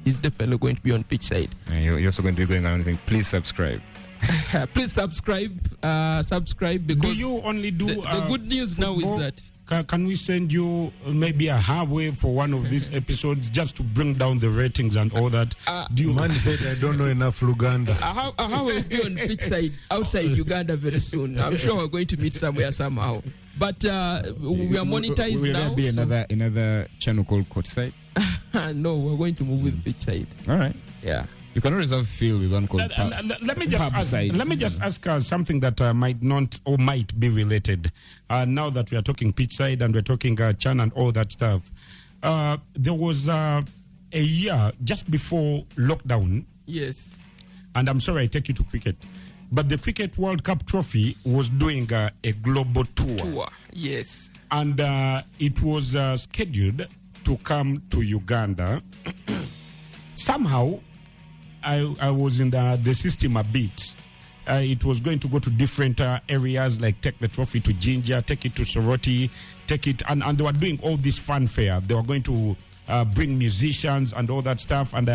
he's definitely going to be on pitch side. You're also going to be going around saying, please subscribe. Please subscribe because do you only do the good news now is that can we send you maybe a halfway for one of these episodes just to bring down the ratings and all that? Man said I don't know enough Luganda. How will be on pitch side outside Uganda very soon? I'm sure we're going to meet somewhere somehow. But we are monetized will now. Will there be another channel called Courtside? No, we're going to move with pitch side. All right. Yeah. You can always have Phil with one called Let me just ask something that might not or might be related. Now that we are talking pitch side and we're talking CHAN and all that stuff, there was a year just before lockdown. Yes. And I'm sorry I take you to cricket, but the Cricket World Cup trophy was doing a global tour. Yes. And it was scheduled to come to Uganda. Somehow, I was in the system a bit. It was going to go to different areas, like take the trophy to Jinja, take it to Soroti, take it, and they were doing all this fanfare. They were going to bring musicians and all that stuff, and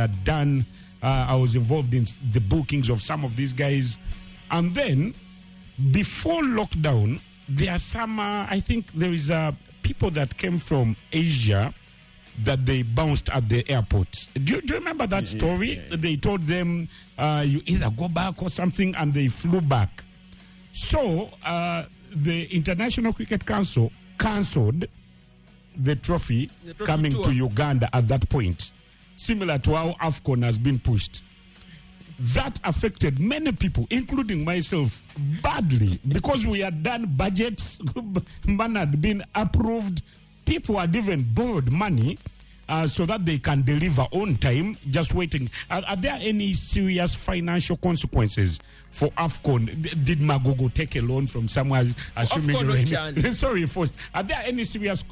I was involved in the bookings of some of these guys. And then, before lockdown, there are some, I think there is people that came from Asia that they bounced at the airport. Do you remember that story? Yeah. They told them, you either go back or something, and they flew back. So, the International Cricket Council cancelled the trophy coming tour to Uganda at that point, similar to how AFCON has been pushed. That affected many people, including myself, badly because we had done budgets, money had been approved, people had even borrowed money so that they can deliver on time, just waiting. Are there any serious financial consequences for AFCON? Did Magogo take a loan from somewhere? Assuming are there any serious,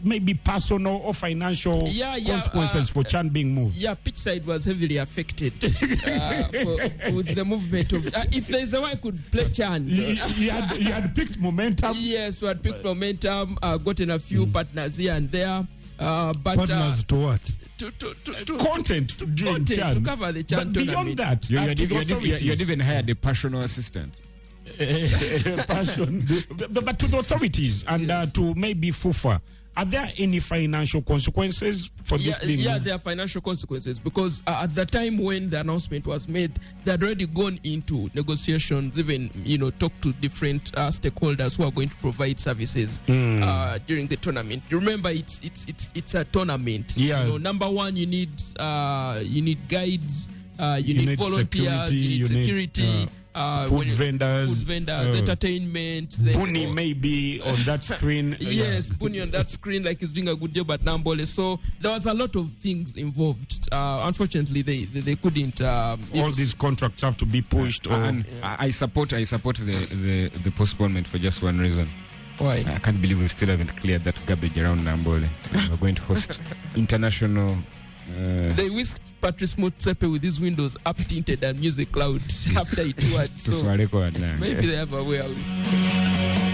maybe personal or financial consequences for Chan being moved? Yeah, pitch side was heavily affected with the movement of. If there's a way I could play Chan, he had picked momentum. Yes, we had picked momentum, gotten a few partners here and there. But partners to what? To content to cover the Chan tournament. Beyond that, you had even hired a personal assistant. Passion, but to the authorities and to maybe FUFA, are there any financial consequences for this being moved? There are financial consequences because at the time when the announcement was made, they had already gone into negotiations, even talk to different stakeholders who are going to provide services during the tournament. Remember, it's a tournament. Yeah. Number one, you need guides, you need volunteers, you need security. Food vendors, entertainment. Buni maybe on that screen. Yes, Buni on that screen, like he's doing a good job at Nambole. So there was a lot of things involved. Unfortunately, they couldn't. All these contracts have to be pushed. I support the postponement for just one reason. Why? I can't believe we still haven't cleared that garbage around Nambole. We're going to host international. They whisked Patrice Motsepe with his windows up tinted and music loud after he toured. So maybe they have a way out.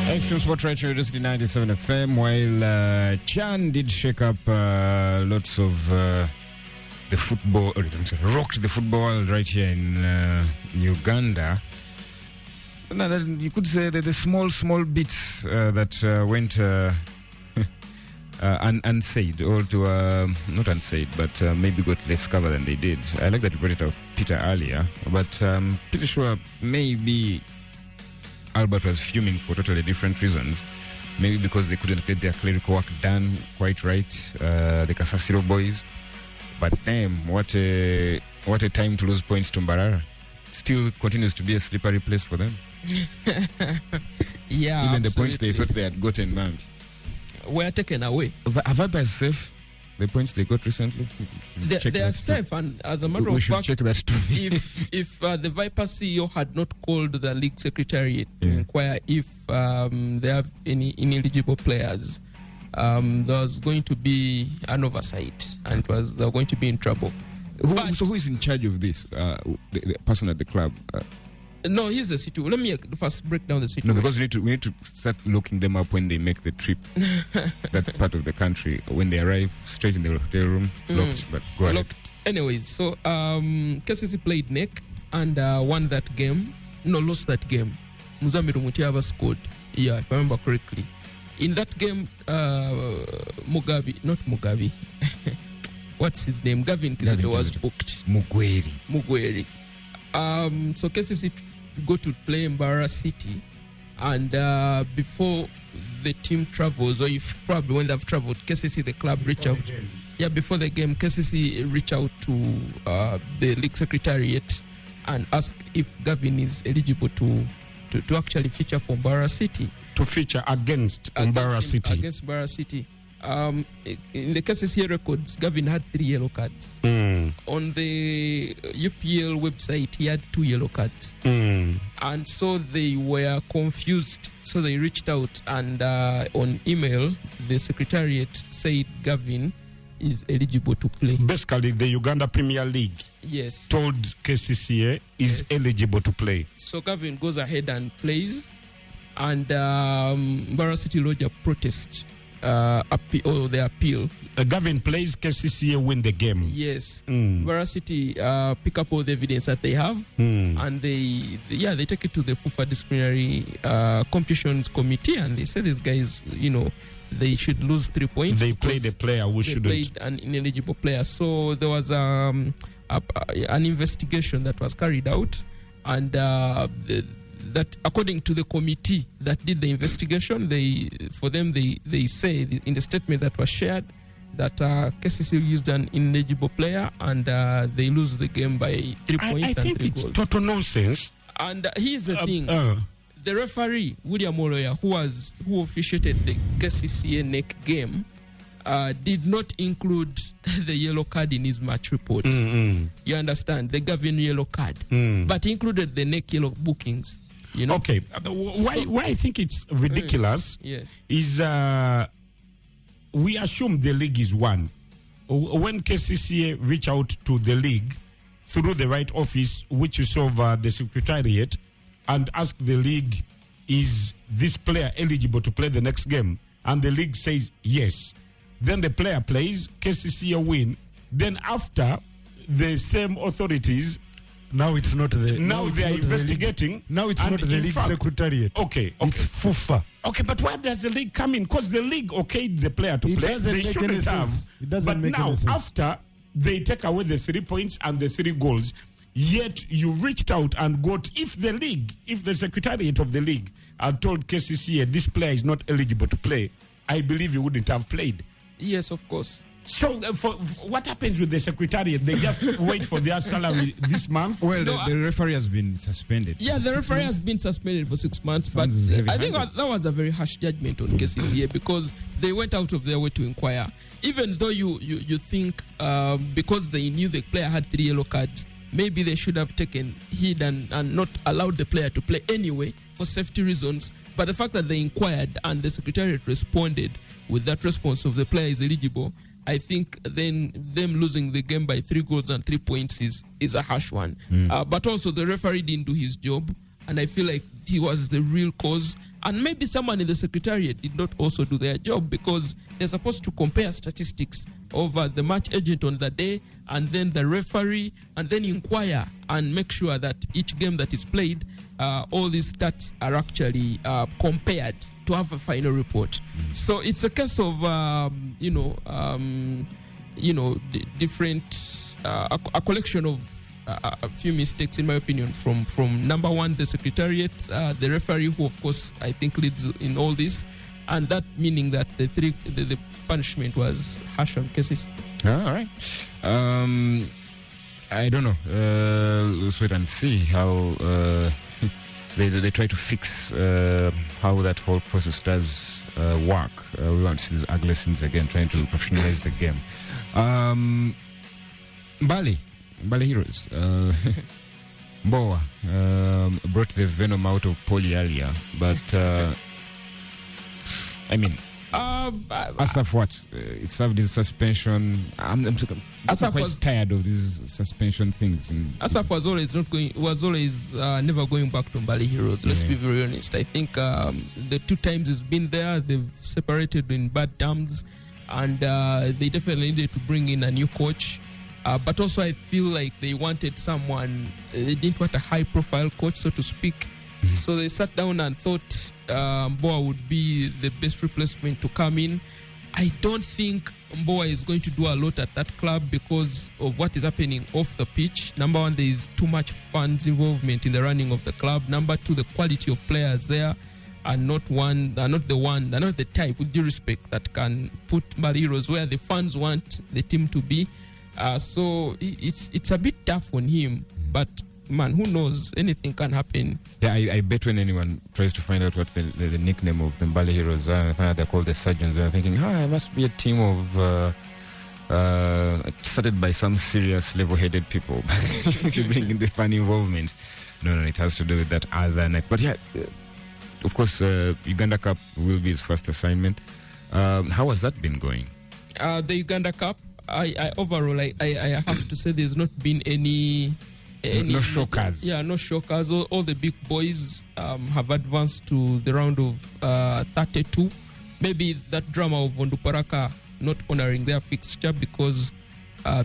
Xtreme Sport Right here, just 97 FM. While Chan did shake up lots of the football, rocked the football world right here in Uganda. You could say that the small bits that went. Unsaid, or to not unsaid, but maybe got less cover than they did. I like that you brought it out, Peter, earlier, but pretty sure maybe Albert was fuming for totally different reasons. Maybe because they couldn't get their clerical work done quite right, the Kasasiro boys. But damn, what a time to lose points to Mbarara. Still continues to be a slippery place for them. Yeah, even absolutely. The points they thought they had gotten, man, were taken away. Have Vipers safe the points they got recently? They are safe, and as a matter of fact, check that too. if the Vipers CEO had not called the league secretariat to inquire if they have any ineligible players, there was going to be an oversight, and they were going to be in trouble. So who is in charge of this? The person at the club? No, he's the situation. Let me first break down the situation. No, because we need to start looking them up when they make the trip. That part of the country, when they arrive, straight in the hotel room, locked. But go ahead. Anyways, so KCC played NEC and won that game. No, lost that game. Muzamiru Mutiava scored. Yeah, if I remember correctly. In that game, not Mugabe. What's his name? Gavin Kizito was booked. Mugweri. So KCC go to play Mbarara City, and before the team travels, or if probably when they've traveled, KCC, the club, reach out. Yeah, before the game, KCC reach out to the league secretariat and ask if Gavin is eligible to actually feature for Mbarara City. To feature against Mbarara City. Against Mbarara City. In the KCC records, Gavin had 3 yellow cards. On the UPL website, he had 2 yellow cards. And so they were confused. So they reached out, and on email, the secretariat said Gavin is eligible to play. Basically, the Uganda Premier League told KCCA is eligible to play. So Gavin goes ahead and plays, and Mbarara City lodge a protest. The appeal. Gavin plays, KCCA win the game. Yes. Mbarara City pick up all the evidence that they have, and they take it to the FUFA disciplinary competitions committee, and they say these guys, they should lose 3 points. They played a player who shouldn't. They played an ineligible player. So there was an investigation that was carried out, and that according to the committee that did the investigation, they say in the statement that was shared that KCC used an ineligible player and they lose the game by 3 points and 3 goals. I think it's total nonsense. And here's the thing. The referee, William Oloya, who officiated the KCCA NEC game, did not include the yellow card in his match report. You understand? They gave him yellow card. But he included the NEC yellow bookings. You know? Okay. Why I think it's ridiculous is we assume the league is won. When KCCA reach out to the league through the right office, which is over the secretariat, and ask the league, is this player eligible to play the next game? And the league says yes. Then the player plays, KCCA win. Then after, the same authorities... Now it's not the... Now they are investigating. Now it's not the league secretariat. Okay. It's FUFA. Okay, but where does the league come in? Because the league okayed the player to play. They shouldn't have. It doesn't make any sense. But now, after they take away the 3 points and the 3 goals, yet you reached out and got... If the secretariat of the league had told KCCA this player is not eligible to play, I believe he wouldn't have played. Yes, of course. So, what happens with the secretariat? They just wait for their salary this month? Well, the referee has been suspended. Yeah, the referee has been suspended for 6 months, but I think that was a very harsh judgment on KCCA because they went out of their way to inquire. Even though you think because they knew the player had 3 yellow cards, maybe they should have taken heed and not allowed the player to play anyway for safety reasons. But the fact that they inquired and the secretariat responded with that response of the player is eligible, I think then them losing the game by 3 goals and 3 points is a harsh one. But also the referee didn't do his job, and I feel like he was the real cause. And maybe someone in the secretariat did not also do their job because they're supposed to compare statistics over the match agent on the day and then the referee and then inquire and make sure that each game that is played, all these stats are actually compared to have a final report. So it's a case of, different, a collection of a few mistakes, in my opinion, from number one, the secretariat, the referee, who of course I think leads in all this, and that meaning that the punishment was harsh on cases. All right. I don't know. Let's wait and see how they try to fix how that whole process does work. We want to see these ugly scenes again, trying to professionalize the game. Bali Heroes. Boa brought the venom out of Polyalia, but I mean, Asaf, what? It served his suspension. I'm quite tired of these suspension things. Asaf was always never going back to Bali Heroes. Let's be very honest. I think the 2 times he's been there, they've separated in bad terms, and they definitely needed to bring in a new coach. But also I feel like they wanted someone, they didn't want a high-profile coach, so to speak. So they sat down and thought Boa would be the best replacement to come in. I don't think Boa is going to do a lot at that club because of what is happening off the pitch. Number one, there is too much funds involvement in the running of the club. Number two, the quality of players there are not the type, with due respect, that can put Bali Heroes where the fans want the team to be. So it's a bit tough on him, but man, who knows? Anything can happen. Yeah, I bet when anyone tries to find out what the nickname of the Bali Heroes are, they're called the Surgeons, they're thinking, it must be a team of started by some serious level-headed people. If you bring in the fan involvement. No, it has to do with that other night. But yeah, of course, Uganda Cup will be his first assignment. How has that been going? The Uganda Cup, overall, I have to say there's not been any no shockers. Yeah, no shockers. All the big boys have advanced to the round of 32. Maybe that drama of Vonduparaka not honoring their fixture because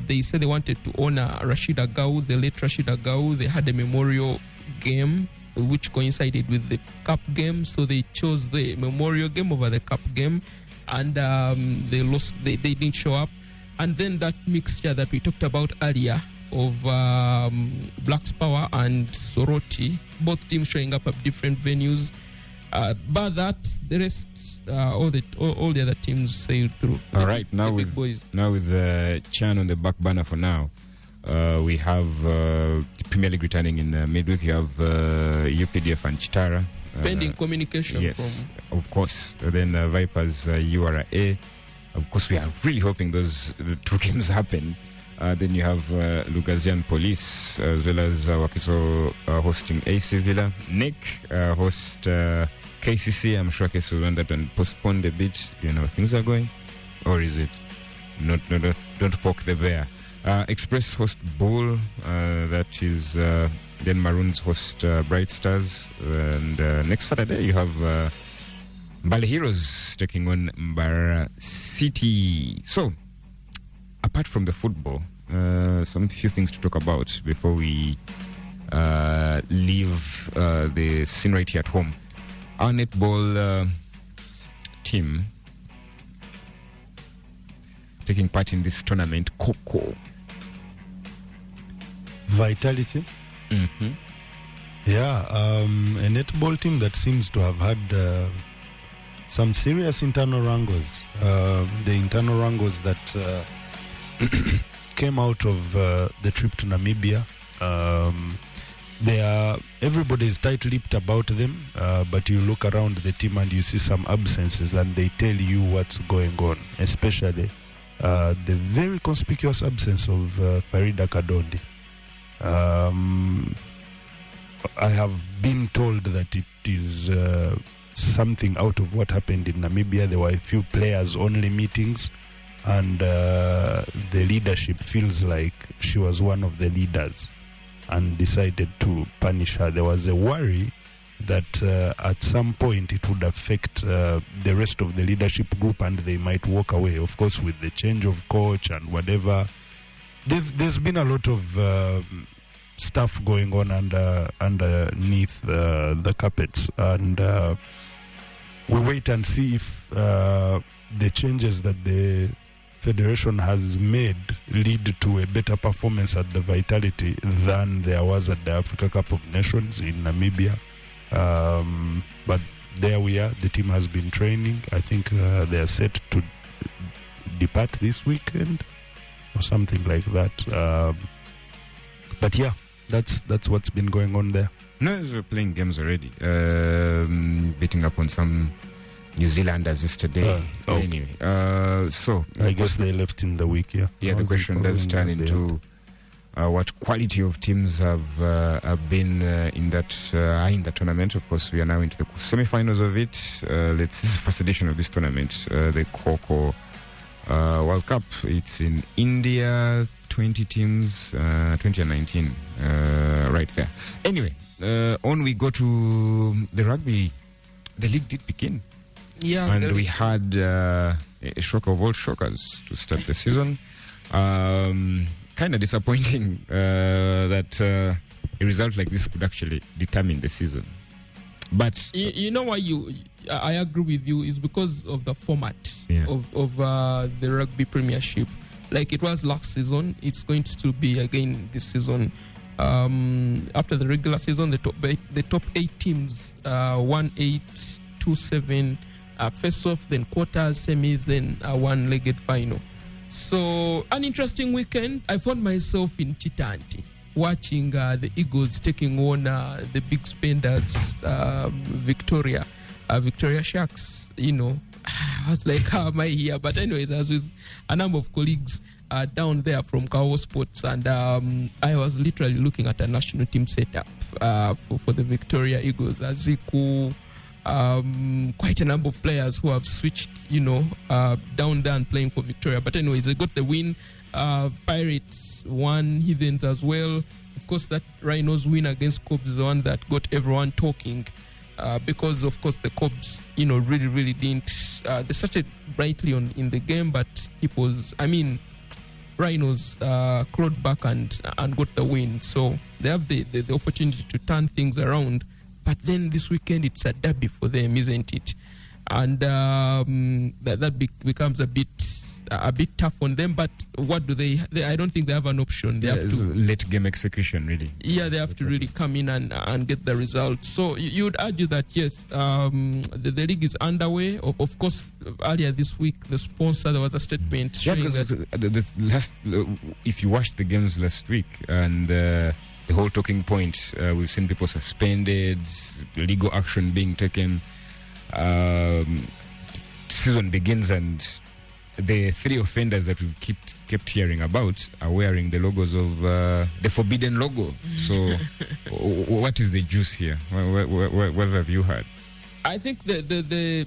they said they wanted to honor Rashid Agau, the late Rashid Agau. They had a memorial game which coincided with the cup game, so they chose the memorial game over the cup game, and they lost. They didn't show up. And then that mixture that we talked about earlier, of Blacks Power and Soroti. Both teams showing up at different venues. But that, the rest, all the other teams sailed through. All right, now big with boys. Chan on the back burner for now. We have Premier League returning in midweek. You have UPDF and Chitara. Pending communication yes, from... of course. Then Vipers, URA. Of course, we are really hoping those two games happen. Then you have Lugazian Police, as well as Wakiso hosting AC Villa. Nick host KCC. I'm sure KCC will run that and postpone a bit. You know, things are going. Or is it? No, don't poke the bear. Express host Bull. That is... then Maroons host Bright Stars. And next Saturday, you have Mbale Heroes taking on Mbara City. So, apart from the football, some few things to talk about before we leave the scene right here at home. Our netball team taking part in this tournament, Coco. Vitality. Mm-hmm. Yeah, a netball team that seems to have had some serious internal wrangles. The internal wrangles that came out of the trip to Namibia. Everybody is tight-lipped about them, but you look around the team and you see some absences, and they tell you what's going on, especially the very conspicuous absence of Farida Kadondi. I have been told that it is something out of what happened in Namibia. There were a few players-only meetings, and the leadership feels like she was one of the leaders and decided to punish her. There was a worry that at some point it would affect the rest of the leadership group and they might walk away. Of course, with the change of coach and whatever, there's been a lot of stuff going on underneath the carpets, and we wait and see if the changes that the federation has made lead to a better performance at the Vitality than there was at the Africa Cup of Nations in Namibia. But there we are. The team has been training. I think they are set to depart this weekend or something like that. But yeah, that's what's been going on there. No, we're playing games already. Beating up on some New Zealanders yesterday. Anyway, so I guess they left in the week. Yeah, the question does turn into what quality of teams have been in that tournament. Of course, we are now into the semi-finals of it. This is the first edition of this tournament, the Coco World Cup. It's in India. 20 teams, 20 and 19, right there. Anyway, on we go to the rugby. The league did begin. Yeah. And we had a shock of all shockers to start the season. Kind of disappointing that a result like this could actually determine the season. But you know why I agree with you is because of the format of the rugby premiership. Like it was last season, it's going to be again this season. After the regular season, the top 8 teams 1-8, 2-7, face off, then quarters, semis, then a one-legged final. So an interesting weekend. I found myself in Chitanti watching the Eagles taking on the big spenders, Victoria Sharks. You know, I was like, how am I here? But anyways, I was with a number of colleagues down there from Kao Sports, and I was literally looking at a national team setup for the Victoria Eagles. Aziku, quite a number of players who have switched, down there and playing for Victoria. But anyways, they got the win. Pirates won, Heathens as well. Of course, that Rhinos win against Cobs is the one that got everyone talking. Because of course the Cobs, really, really didn't. They started brightly in the game, but Rhinos clawed back and got the win. So they have the opportunity to turn things around. But then this weekend it's a derby for them, isn't it? And that becomes a bit a bit tough on them. But what do they I don't think they have an option. They have to late game execution, really. Yeah, they have to really come in and get the result. So you would argue that yes, the league is underway. Of course, earlier this week, the sponsor, there was a statement showing that if you watched the games last week and the whole talking point, we've seen people suspended, legal action being taken. Season begins and the three offenders that we've kept hearing about are wearing the logos of the forbidden logo. So what is the juice here? What have you heard? I think the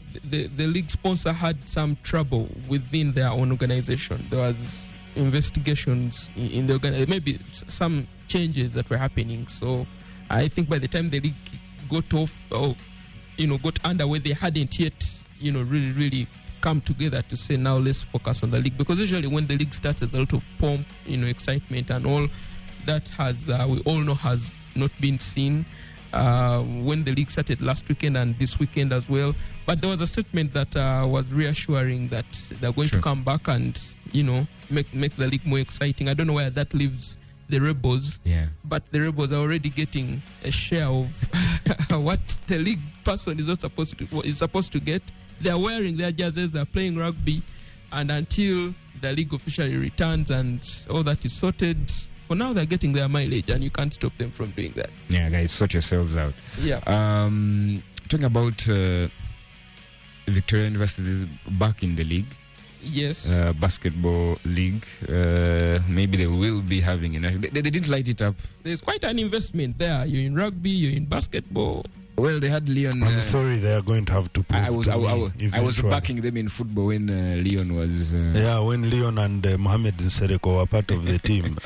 league sponsor had some trouble within their own organization. There was investigations in the organization, maybe some changes that were happening. So I think by the time the league got off, got underway, they hadn't yet, really come together to say, now let's focus on the league. Because usually when the league starts, there's a lot of pomp, excitement and all that has, we all know, has not been seen when the league started last weekend and this weekend as well. But there was a statement that was reassuring that they're going to come back and, make the league more exciting. I don't know where that leaves the Rebels, but the Rebels are already getting a share of what the league person is supposed to get. They are wearing their jerseys, they are playing rugby, and until the league officially returns and all that is sorted, for now they're getting their mileage, and you can't stop them from doing that. Yeah, guys, sort yourselves out. Yeah. Talking about Victoria University back in the league. Yes. Basketball league. Maybe they will be having they didn't light it up. There's quite an investment there. You're in rugby, you're in basketball. Well, they had Leon. I'm sorry, they are going to have to prove I was backing them in football when Leon was. When Leon and Mohamed Nsereko were part of the team.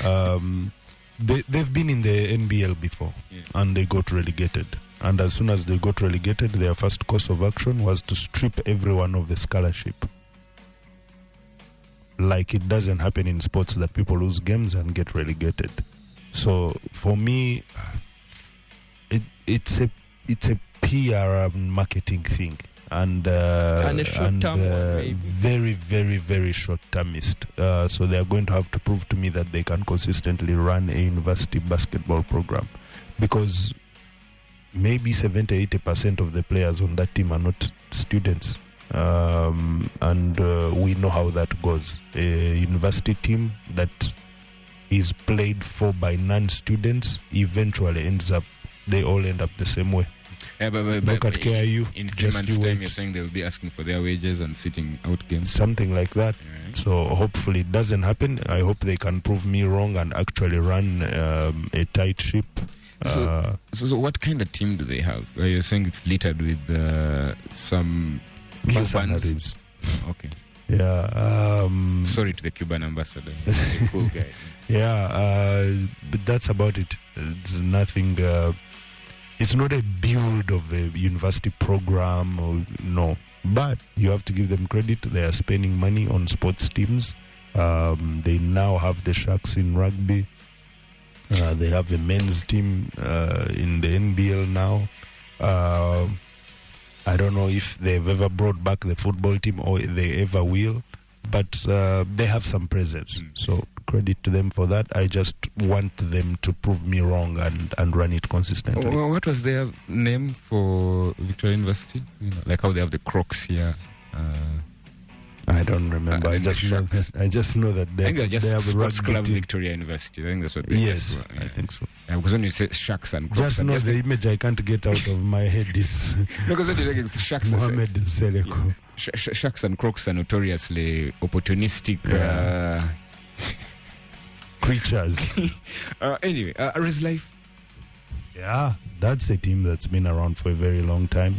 They've been in the NBL before, and they got relegated. And as soon as they got relegated, their first course of action was to strip everyone of a scholarship. Like it doesn't happen in sports that people lose games and get relegated. So for me, it's a PR marketing thing, and a short-term very, very, very short-termist. So they are going to have to prove to me that they can consistently run a university basketball program, because maybe 70-80% of the players on that team are not students. And we know how that goes. A university team that is played for by non-students eventually they all end up the same way. But look at KIU. In 3 months' time, you're saying they'll be asking for their wages and sitting out games? Something like that. Right. So hopefully it doesn't happen. I hope they can prove me wrong and actually run a tight ship. So what kind of team do they have? You're saying it's littered with some mercenaries. Okay. Yeah. Sorry to the Cuban ambassador. Cool guy. Yeah, but that's about it. It's nothing. It's not a build of a university program, or no. But you have to give them credit. They are spending money on sports teams. They now have the Sharks in rugby. They have a men's team in the NBL now. I don't know if they've ever brought back the football team or they ever will, but they have some presence. So credit to them for that. I just want them to prove me wrong and run it consistently. What was their name for Victoria University? Like how they have the Crocs here. I don't remember. I just know that they have a Sports rugby Club team. Victoria University. I think that's what they Yes, were. I think so. Yeah, because when you say Sharks and Crocs, Just know the image I can't get out of my head is because when you say Sharks, Mohamed Nsereko. Sharks and Crocs are notoriously opportunistic creatures. Anyway, Res Life. Yeah, that's a team that's been around for a very long time.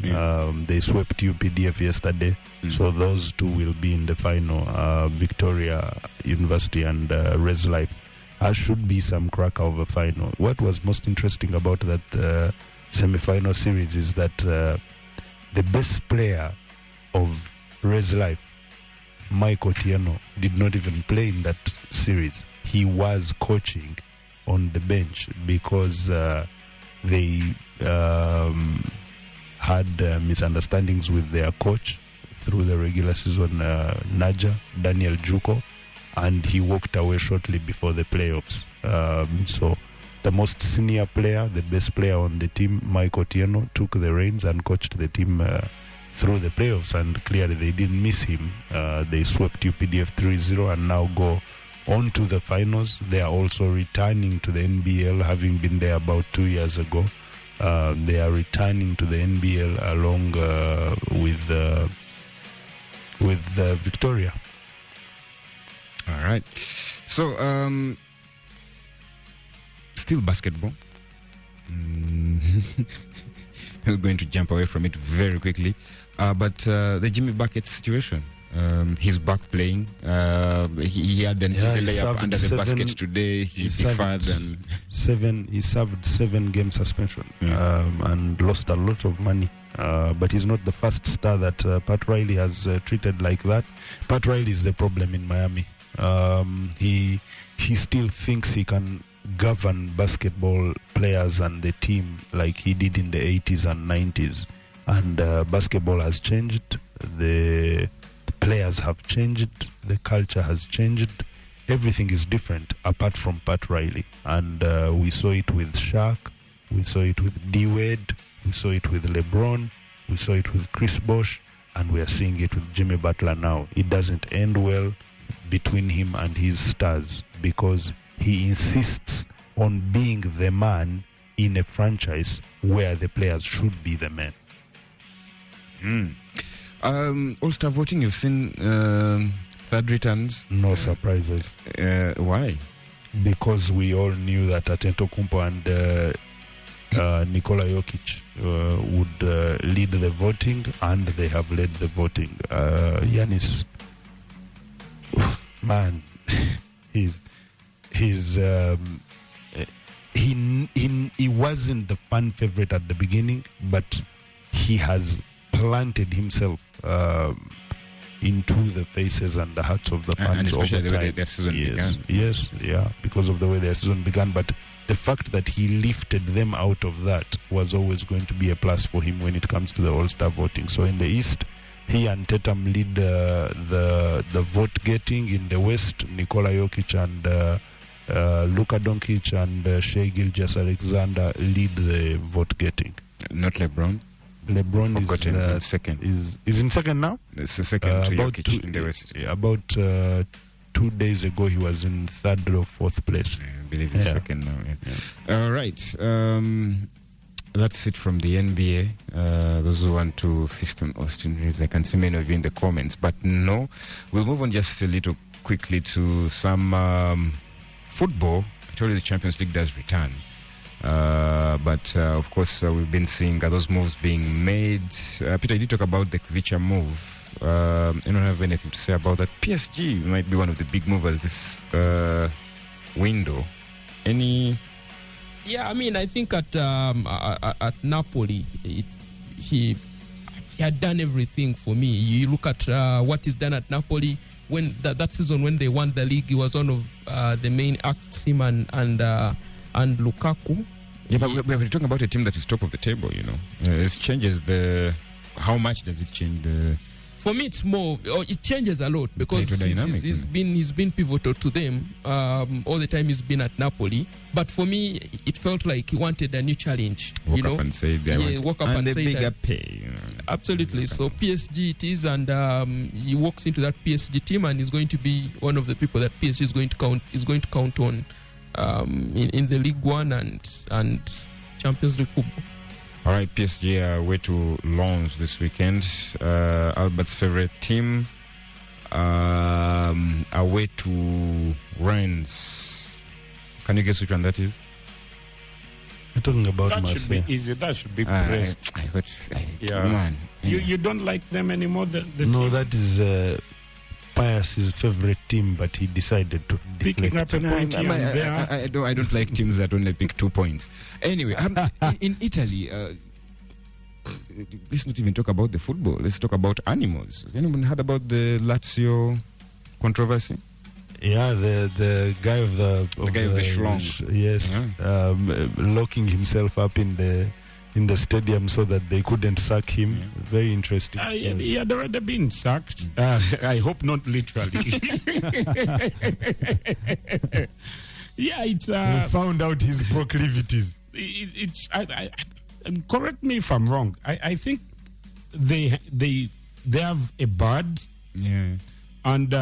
They swept UPDF yesterday, so those two will be in the final. Victoria University and Res Life. Should be some cracker of a final. What was most interesting about that semi-final series is that the best player of Res Life, Mike Otieno, did not even play in that series. He was coaching on the bench because they had misunderstandings with their coach through the regular season, Daniel Juko, and he walked away shortly before the playoffs. So the most senior player, the best player on the team, Mike Otieno, took the reins and coached the team through the playoffs, and clearly they didn't miss him. They swept UPDF 3-0 and now go on to the finals. They are also returning to the NBL, having been there about 2 years ago. They are returning to the NBL along with Victoria. All right. So, still basketball. We're going to jump away from it very quickly. But the Jimmy Bucket situation. He's back playing. He had an easy layup under the basket today. He deferred and he served 7-game suspension and lost a lot of money. But he's not the first star that Pat Riley has treated like that. Pat Riley is the problem in Miami. He still thinks he can govern basketball players and the team like he did in the 80s and 90s. And basketball has changed. The players have changed. The culture has changed. Everything is different apart from Pat Riley. And we saw it with Shaq. We saw it with D Wade. We saw it with LeBron. We saw it with Chris Bosh. And we are seeing it with Jimmy Butler now. It doesn't end well between him and his stars because he insists on being the man in a franchise where the players should be the men. All-Star voting, you've seen third returns. No surprises. Why? Because we all knew that Antetokounmpo and Nikola Jokic would lead the voting, and they have led the voting. Giannis, man, he wasn't the fan favorite at the beginning, but he has planted himself into the faces and the hearts of the fans, and especially over the way time. their season began. Yes, because of the way their season began. But the fact that he lifted them out of that was always going to be a plus for him when it comes to the All-Star voting. So in the East, he and Tatum lead the vote getting. In the West, Nikola Jokic and Luka Doncic and Shai Gilgeous-Alexander lead the vote getting. Not LeBron. LeBron is second. Is in second now. It's the second to Jokic in the West. About 2 days ago, he was in third or fourth place. I believe he's second now. All right. That's it from the NBA. Those who want to feast on Austin Reeves, I can see many of you in the comments. But no, we'll move on just a little quickly to some football. I told you the Champions League does return. But of course, we've been seeing those moves being made. Peter, you did talk about the Kvicha move. I don't have anything to say about that. PSG might be one of the big movers this window. Any? Yeah, I mean, I think at Napoli, he had done everything for me. You look at what he's done at Napoli. When that season when they won the league, he was one of the main acts, him and Lukaku. Yeah, but we're talking about a team that is top of the table, you know. It changes how much does it change the... For me, it's more. It changes a lot because he's been pivotal to them all the time. He's been at Napoli, but for me, it felt like he wanted a new challenge. Walk up and say bigger pay. You know. Absolutely. So PSG it is, and he walks into that PSG team, and is going to be one of the people that PSG is going to count on in the League One and Champions League football. All right, PSG are way to Lens this weekend. Albert's favorite team away to Rennes. Can you guess which one that is? You're talking about that Marseille. Should be easy. That should be Brest. I thought, come on. You don't like them anymore? The no, team? That is Pius's favorite team, but he decided to picking up a point here and there. I don't like teams that only pick 2 points. Anyway, in Italy, let's not even talk about the football. Let's talk about animals. Has anyone heard about the Lazio controversy? Yeah, the guy of the schlong. Yes, locking himself up in the in the stadium so that they couldn't sack him. Very interesting. He had already been sacked. I hope not literally. Yeah, it's. He found out his proclivities. Correct me if I'm wrong. I think they have a bird. Yeah. And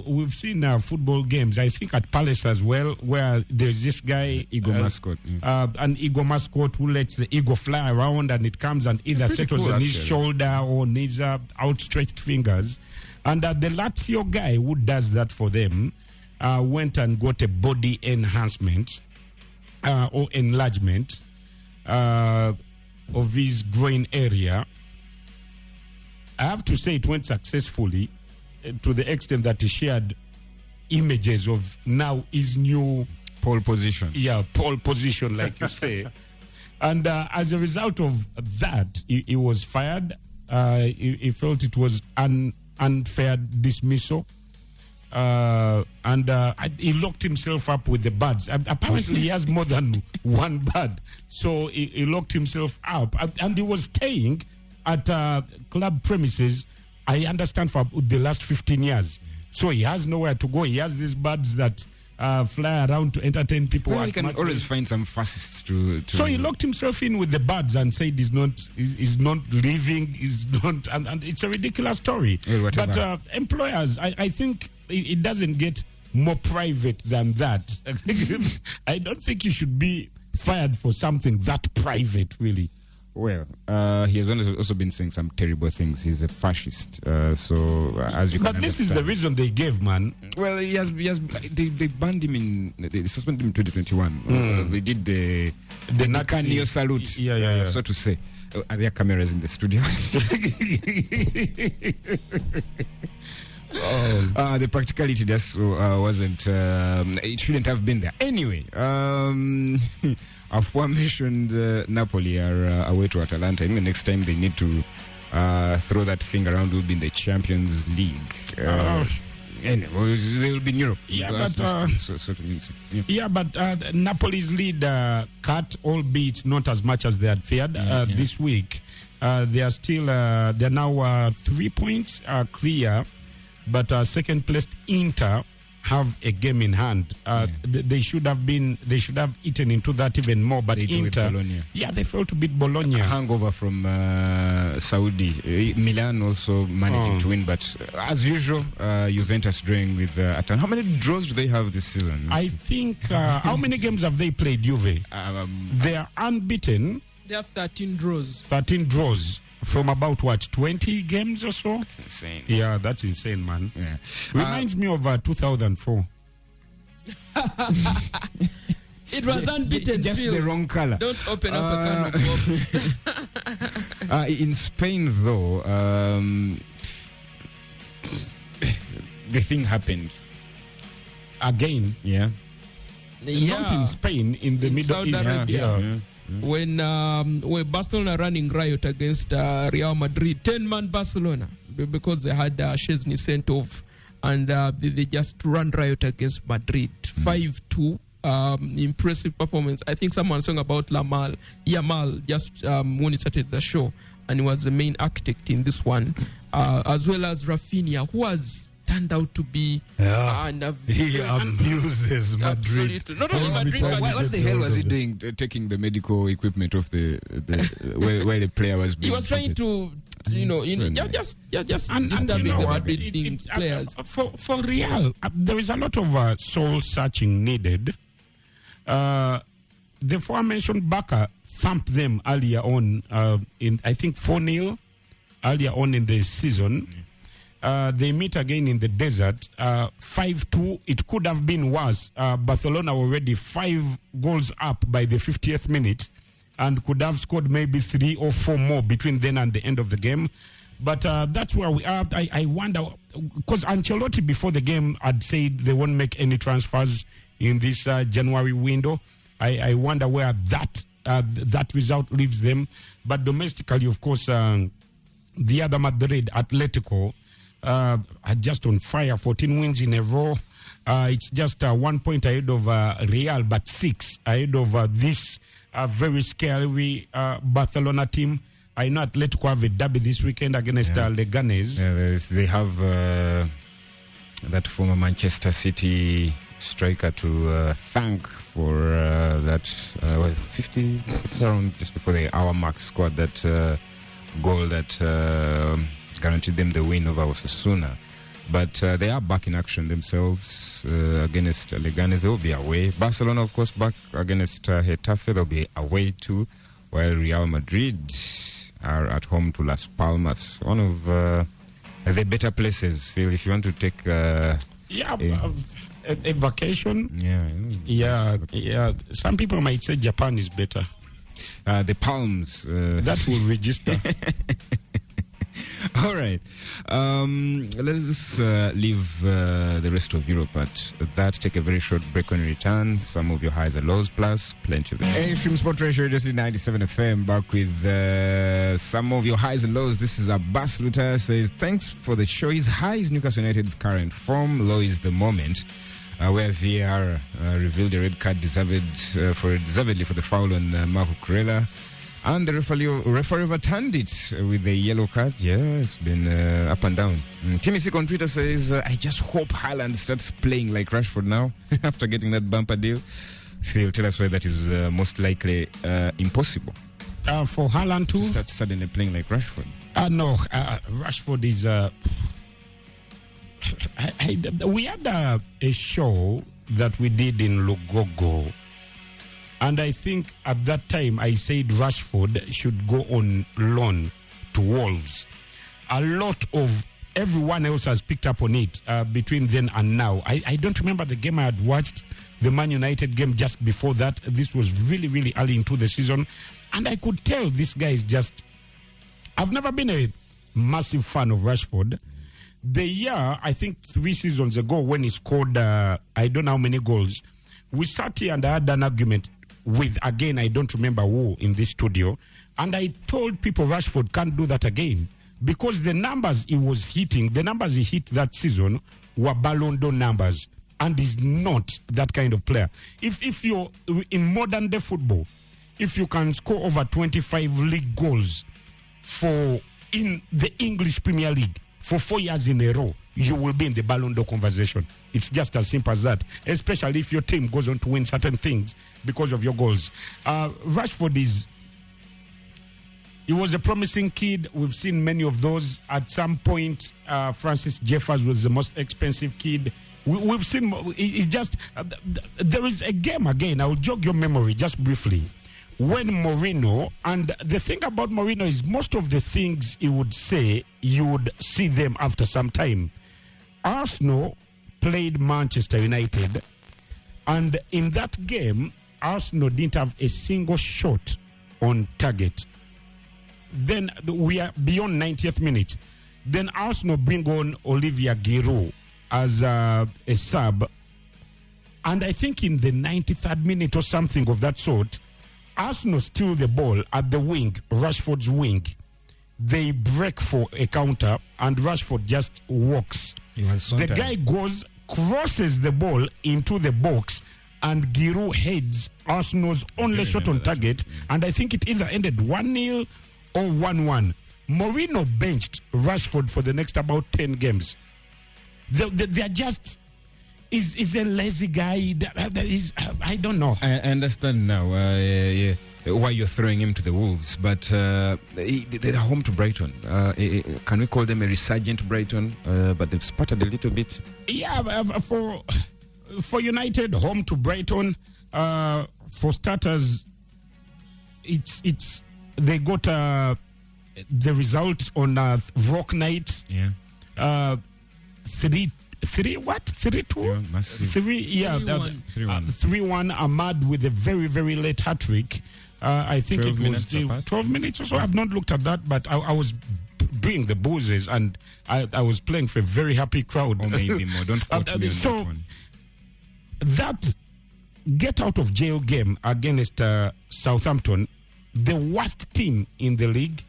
we've seen football games, I think at Palace as well, where there's this guy... Eagle mascot. An eagle mascot who lets the eagle fly around and it comes and either settles cool, on his shoulder or on his outstretched fingers. And the Lazio guy who does that for them went and got a body enhancement or enlargement of his groin area. I have to say it went successfully, to the extent that he shared images of now his new pole position. Yeah, pole position, like you say. And as a result of that, he was fired. He felt it was unfair dismissal. And he locked himself up with the birds. Apparently, he has more than one bird. So he locked himself up. And he was staying at club premises, I understand, for the last 15 years. So he has nowhere to go. He has these birds that fly around to entertain people. Well, he can always find some fascists to... So he locked himself in with the birds and said he's not leaving, and it's a ridiculous story. Well, but employers, I think it doesn't get more private than that. I don't think you should be fired for something that private, really. Well, he has also been saying some terrible things. He's a fascist. As you can But this is the reason they gave, man. Well, they banned him they suspended him in 2021. They did the Nakanio salute, yeah. so to say. Are there cameras in the studio? The practicality just wasn't, it shouldn't have been there. Anyway, aforementioned Napoli are away to Atalanta. And the next time they need to throw that thing around will be in the Champions League. Anyway, they will be in Europe. Yeah, but Napoli's lead cut, albeit not as much as they had feared this week. They are still, they're now 3 points clear, but second placed Inter have a game in hand. They should have eaten into that even more, but Inter, they failed to beat Bologna. A hangover from Saudi. Milan also managing to win, but as usual, Juventus drawing with Atalanta. How many draws do they have this season? I think, how many games have they played, Juve? They are unbeaten. They have 13 draws. 13 draws. From about 20 games or so? That's insane. Yeah, that's insane, man. Yeah. Reminds me of 2004. It was unbeaten. Just the wrong color. Don't open up a can of worms. In Spain, though, the thing happened again. Yeah. Not in Spain, in the Middle East. Saudi Arabia. When Barcelona running riot against Real Madrid, 10-man Barcelona, because they had Szczesny sent off, and they just ran riot against Madrid. 5-2. Impressive performance. I think someone sang about Yamal just when he started the show, and he was the main architect in this one, as well as Rafinha, who has turned out to be he abuses Madrid. Absolutely. Not only Madrid, but what the hell was he doing, taking the medical equipment off the where the player was being he was trying to just disturbing the Madrid players. For Real, there is a lot of soul searching needed. The aforementioned Barca thumped them earlier on in, I think, 4-0 earlier on in the season. They meet again in the desert, 5-2. It could have been worse. Barcelona already 5 goals up by the 50th minute and could have scored maybe 3 or 4 more between then and the end of the game. But that's where we are. I wonder, because Ancelotti before the game had said they won't make any transfers in this January window. I wonder where that result leaves them. But domestically, of course, the other Madrid, Atletico, are just on fire. 14 wins in a row. It's just 1 point ahead of Real, but 6 ahead of this a very scary Barcelona team. I know Atletico have a derby this weekend against Leganes. Yeah, they have that former Manchester City striker to thank for that 50 around just before the hour mark scored that goal that guaranteed them the win over Osasuna. But they are back in action themselves against Leganes. They will be away. Barcelona, of course, back against Getafe. They'll be away too, while Real Madrid are at home to Las Palmas. One of the better places, Phil, if you want to take a vacation. Yeah. Some people might say Japan is better. The Palms. That will register. All right. Let's leave the rest of Europe at that. Take a very short break. When we return, some of your highs and lows, plus plenty of them. Xtreme Sport Ratio, just 97 FM, back with some of your highs and lows. This is Abbas Luta, says, thanks for the show. His high is Newcastle United's current form. Low is the moment, where VAR revealed a red card deservedly for the foul on Marco Kurela. And the referee overturned it with a yellow card. Yeah, it's been up and down. Timmy Sick on Twitter says, I just hope Haaland starts playing like Rashford now after getting that bumper deal. Phil, tell us why that is most likely impossible. For Haaland to start suddenly playing like Rashford. No, Rashford is... we had a show that we did in Lugogo. And I think at that time I said Rashford should go on loan to Wolves. A lot of everyone else has picked up on it between then and now. I don't remember the game I had watched, the Man United game just before that. This was really, really early into the season. And I could tell this guy is just... I've never been a massive fan of Rashford. The year, I think 3 seasons ago, when he scored I don't know how many goals, we sat here and I had an argument with, again, I don't remember who in this studio, and I told people Rashford can't do that again because the numbers he was hitting, the numbers he hit that season were Ballon d'Or numbers, and he's not that kind of player. If you're in modern day football, if you can score over 25 league goals in the English Premier League for 4 years in a row, you will be in the Ballon d'Or conversation. It's just as simple as that, especially if your team goes on to win certain things because of your goals. Rashford he was a promising kid. We've seen many of those. At some point, Francis Jeffers was the most expensive kid. We've seen, there is a game again, I'll jog your memory just briefly. When Mourinho, and the thing about Mourinho is most of the things he would say, you would see them after some time. Arsenal played Manchester United, and in that game, Arsenal didn't have a single shot on target. Then we are beyond 90th minute. Then Arsenal bring on Olivier Giroud as a sub, and I think in the 93rd minute or something of that sort, Arsenal steal the ball at the wing, Rashford's wing. They break for a counter, and Rashford just walks. The guy goes, crosses the ball into the box, and Giroud heads Arsenal's only shot on target, and I think it either ended 1-0 or 1-1. Mourinho benched Rashford for the next about 10 games. They're just... Is a lazy guy. I don't know. I understand now why you're throwing him to the Wolves, but they're home to Brighton. Can we call them a resurgent Brighton? But they've sputtered a little bit. Yeah, for United, home to Brighton. For starters, it's they got the result on Rock Night. Yeah. 3-2? Massive. 3-1. Ahmad with a very, very late hat-trick. I think it was 12 minutes or so. I've not looked at that, but I was doing the boozes, and I was playing for a very happy crowd. Or maybe more. Don't quote me on that one. That get out of jail game against Southampton, the worst team in the league,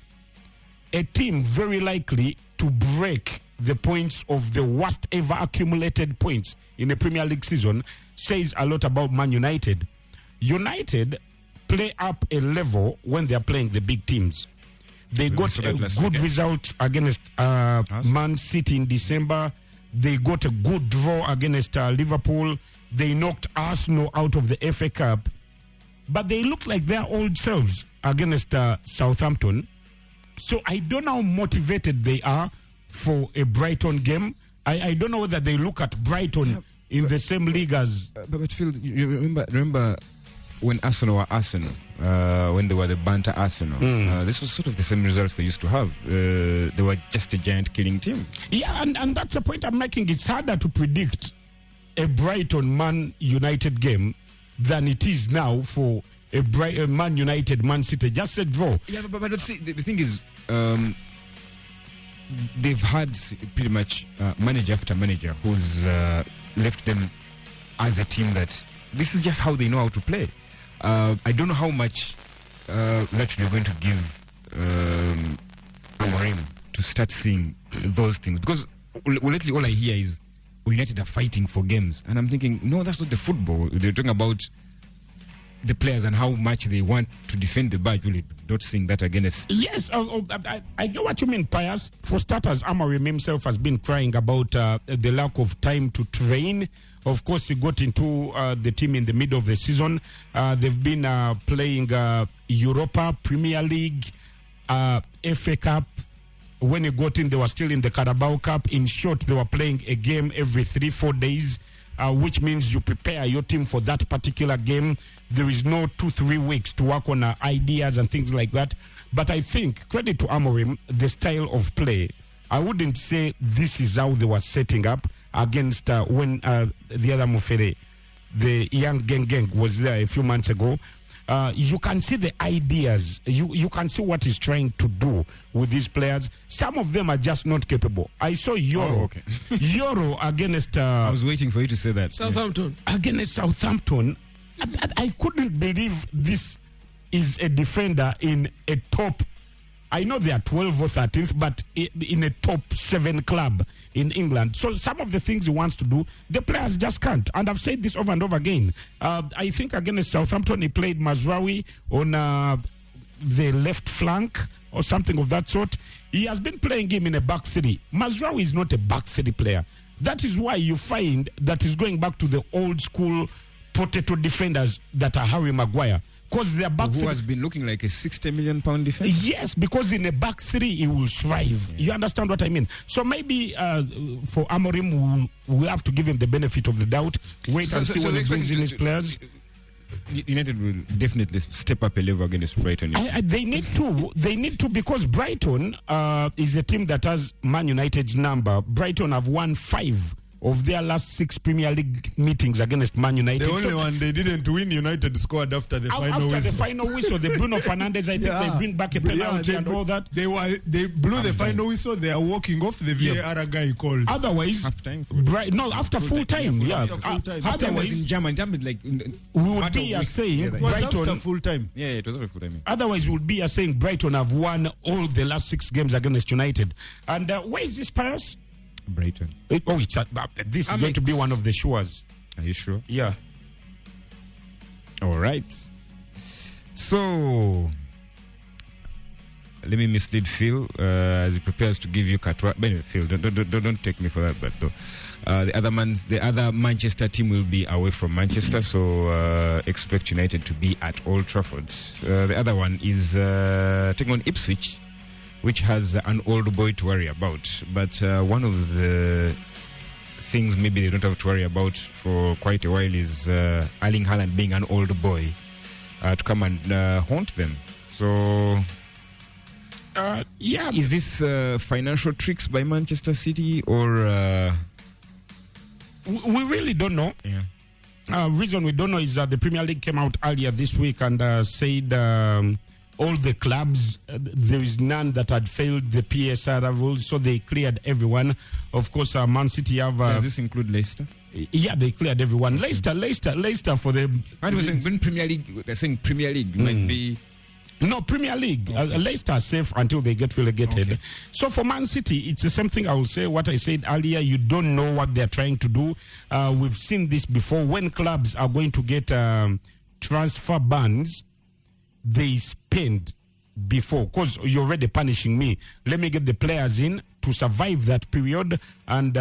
a team very likely to break the points of the worst ever accumulated points in a Premier League season, says a lot about Man United. United play up a level when they are playing the big teams. They got a good result against Man City in December. They got a good draw against Liverpool. They knocked Arsenal out of the FA Cup. But they look like their old selves against Southampton. So I don't know how motivated they are for a Brighton game. I don't know whether they look at Brighton in the same league as... But Phil, you remember when Arsenal were Arsenal, when they were the banter Arsenal, this was sort of the same results they used to have. They were just a giant killing team. Yeah, and that's the point I'm making. It's harder to predict a Brighton-Man United game than it is now for a Man United Man City. Just a draw. Yeah, but see, the thing is, they've had pretty much manager after manager who's left them as a team that this is just how they know how to play. I don't know how much that you're going to give Amorim to start seeing those things, because lately all I hear is United are fighting for games, and I'm thinking, no, that's not the football. They're talking about the players and how much they want to defend the badge. Really, not seeing that against. Yes, I get what you mean, Pius. For starters, Amorim himself has been crying about the lack of time to train. Of course, he got into the team in the middle of the season. They've been playing Europa, Premier League, FA Cup. When he got in, they were still in the Carabao Cup. In short, they were playing a game every 3-4 days, which means you prepare your team for that particular game. There is no 2-3 weeks to work on ideas and things like that. But I think, credit to Amorim, the style of play, I wouldn't say this is how they were setting up against when the other Mufere, the young gang was there a few months ago. You can see the ideas. You can see what he's trying to do with these players. Some of them are just not capable. I saw Euro. Euro against... I was waiting for you to say that. Southampton. Against Southampton. I couldn't believe this is a defender in a top... I know they are 12th or 13th, but in a top 7 club in England. So some of the things he wants to do, the players just can't. And I've said this over and over again. I think against Southampton, he played Mazraoui on the left flank or something of that sort. He has been playing him in a back three. Mazraoui is not a back three player. That is why you find that he's going back to the old school potato defenders that are Harry Maguire. Because their back who has been looking like a £60 million defender. Yes, because in a back three he will thrive. You understand what I mean? So maybe for Amorim we'll have to give him the benefit of the doubt. Wait and see when he brings in his players. United will definitely step up a level against Brighton. They need to. They need to, because Brighton is a team that has Man United's number. Brighton have won 5 of their last 6 Premier League meetings against Man United. The only one they didn't win, United scored after the final whistle. After the final whistle, the Bruno Fernandes, I think they bring back a penalty and all that. They blew the final whistle. They are walking off. The VAR guy called. Otherwise, after full time. Yeah, otherwise in German, like we would be saying Brighton after full time. Yeah, it was after full time. Otherwise, we would be saying Brighton have won all the last 6 games against United. And where is this Pius? Brighton. This is going to be one of the shores. Are you sure? Yeah. All right. So, let me mislead Phil as he prepares to give you Katwa. But anyway, Phil, don't take me for that. But the other Manchester team will be away from Manchester, so expect United to be at Old Trafford. The other one is taking on Ipswich, which has an old boy to worry about. But one of the things maybe they don't have to worry about for quite a while is Erling Haaland being an old boy to come and haunt them. So, is this financial tricks by Manchester City or... We really don't know. Yeah. Reason we don't know is that the Premier League came out earlier this week and said... all the clubs, there is none that had failed the PSR rules, so they cleared everyone. Of course, Man City have... Does this include Leicester? Yeah, they cleared everyone. Leicester for the... I was saying Premier League. They're saying Premier League might be... No, Premier League. Leicester are safe until they get relegated. Okay. So for Man City, it's the same thing I will say. What I said earlier, you don't know what they're trying to do. We've seen this before. When clubs are going to get transfer bans, they spend before, because you're already punishing me. Let me get the players in to survive that period, and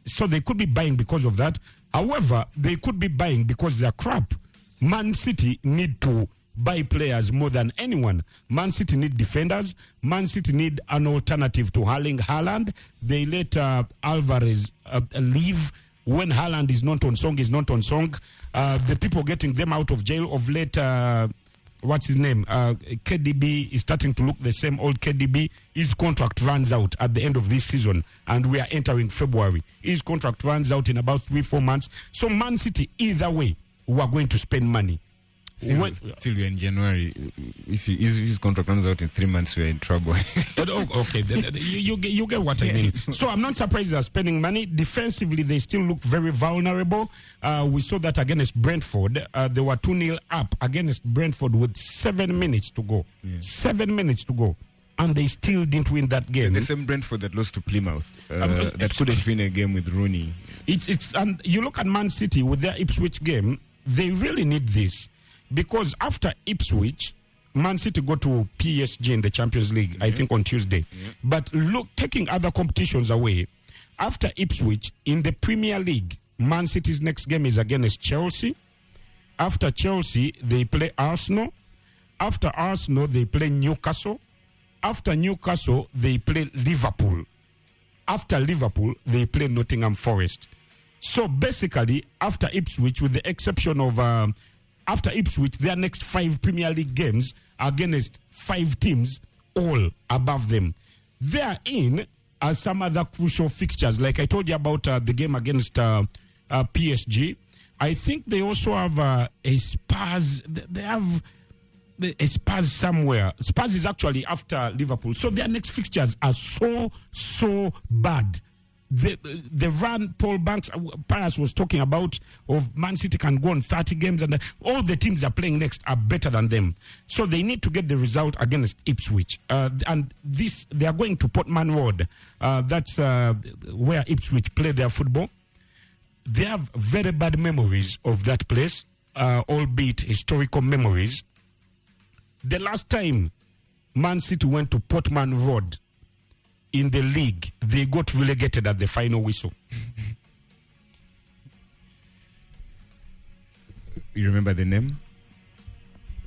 so they could be buying because of that. However, they could be buying because they're crap. Man City need to buy players more than anyone. Man City need defenders. Man City need an alternative to Erling Haaland. They let Alvarez leave when Haaland is not on song. The people getting them out of jail of late. What's his name? KDB is starting to look the same old KDB. His contract runs out at the end of this season, and we are entering February. His contract runs out in about 3-4 months. So Man City, either way, we are going to spend money. Feel we're in January. If his contract runs out in 3 months, we're in trouble. Okay, you get what I mean. So I'm not surprised they're spending money. Defensively, they still look very vulnerable. We saw that against Brentford. They were 2-0 up against Brentford with 7 minutes to go. Yeah. 7 minutes to go. And they still didn't win that game. The same Brentford that lost to Plymouth, that couldn't win a game with Rooney. And you look at Man City with their Ipswich game, they really need this. Because after Ipswich, Man City go to PSG in the Champions League, I think on Tuesday. Yeah. But look, taking other competitions away, after Ipswich, in the Premier League, Man City's next game is against Chelsea. After Chelsea, they play Arsenal. After Arsenal, they play Newcastle. After Newcastle, they play Liverpool. After Liverpool, they play Nottingham Forest. So basically, after Ipswich, with the exception of... after Ipswich, their next 5 Premier League games are against 5 teams, all above them. They are in some other crucial fixtures. Like I told you about the game against PSG. I think they also have a Spurs. They have a Spurs somewhere. Spurs is actually after Liverpool. So their next fixtures are so bad. The run Paul Paras was talking about of Man City can go on 30 games, and all the teams they're playing next are better than them. So they need to get the result against Ipswich. And they are going to Portman Road. That's where Ipswich play their football. They have very bad memories of that place, albeit historical memories. The last time Man City went to Portman Road in the league, they got relegated at the final whistle. You remember the name?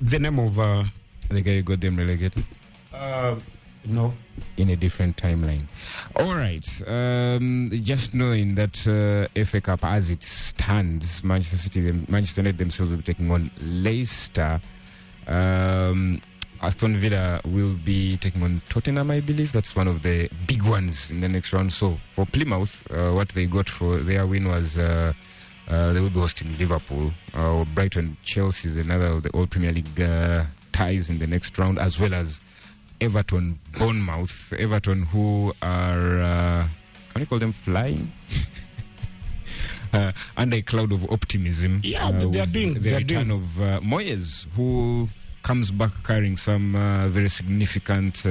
The name of the guy who got them relegated? No. In a different timeline. All right. Just knowing that FA Cup as it stands, Manchester United themselves will be taking on Leicester. Aston Villa will be taking on Tottenham, I believe. That's one of the big ones in the next round. So for Plymouth, what they got for their win was they will be hosting Liverpool. Brighton, Chelsea is another of the old Premier League ties in the next round, as well as Everton, Bournemouth. Everton, who are, can you call them flying? Under a cloud of optimism. Yeah, they are doing the return of Moyes, who comes back carrying some very significant,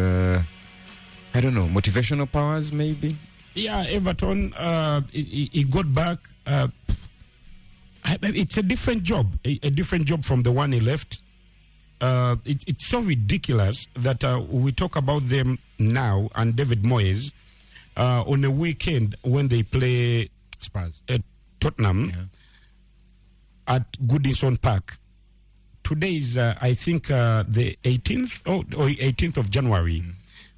motivational powers, maybe. Yeah, Everton, he got back. It's a different job, a different job from the one he left. It's so ridiculous that we talk about them now and David Moyes on a weekend when they play Spurs at Tottenham at Goodison Park. Today is, I think, the 18th or 18th of January.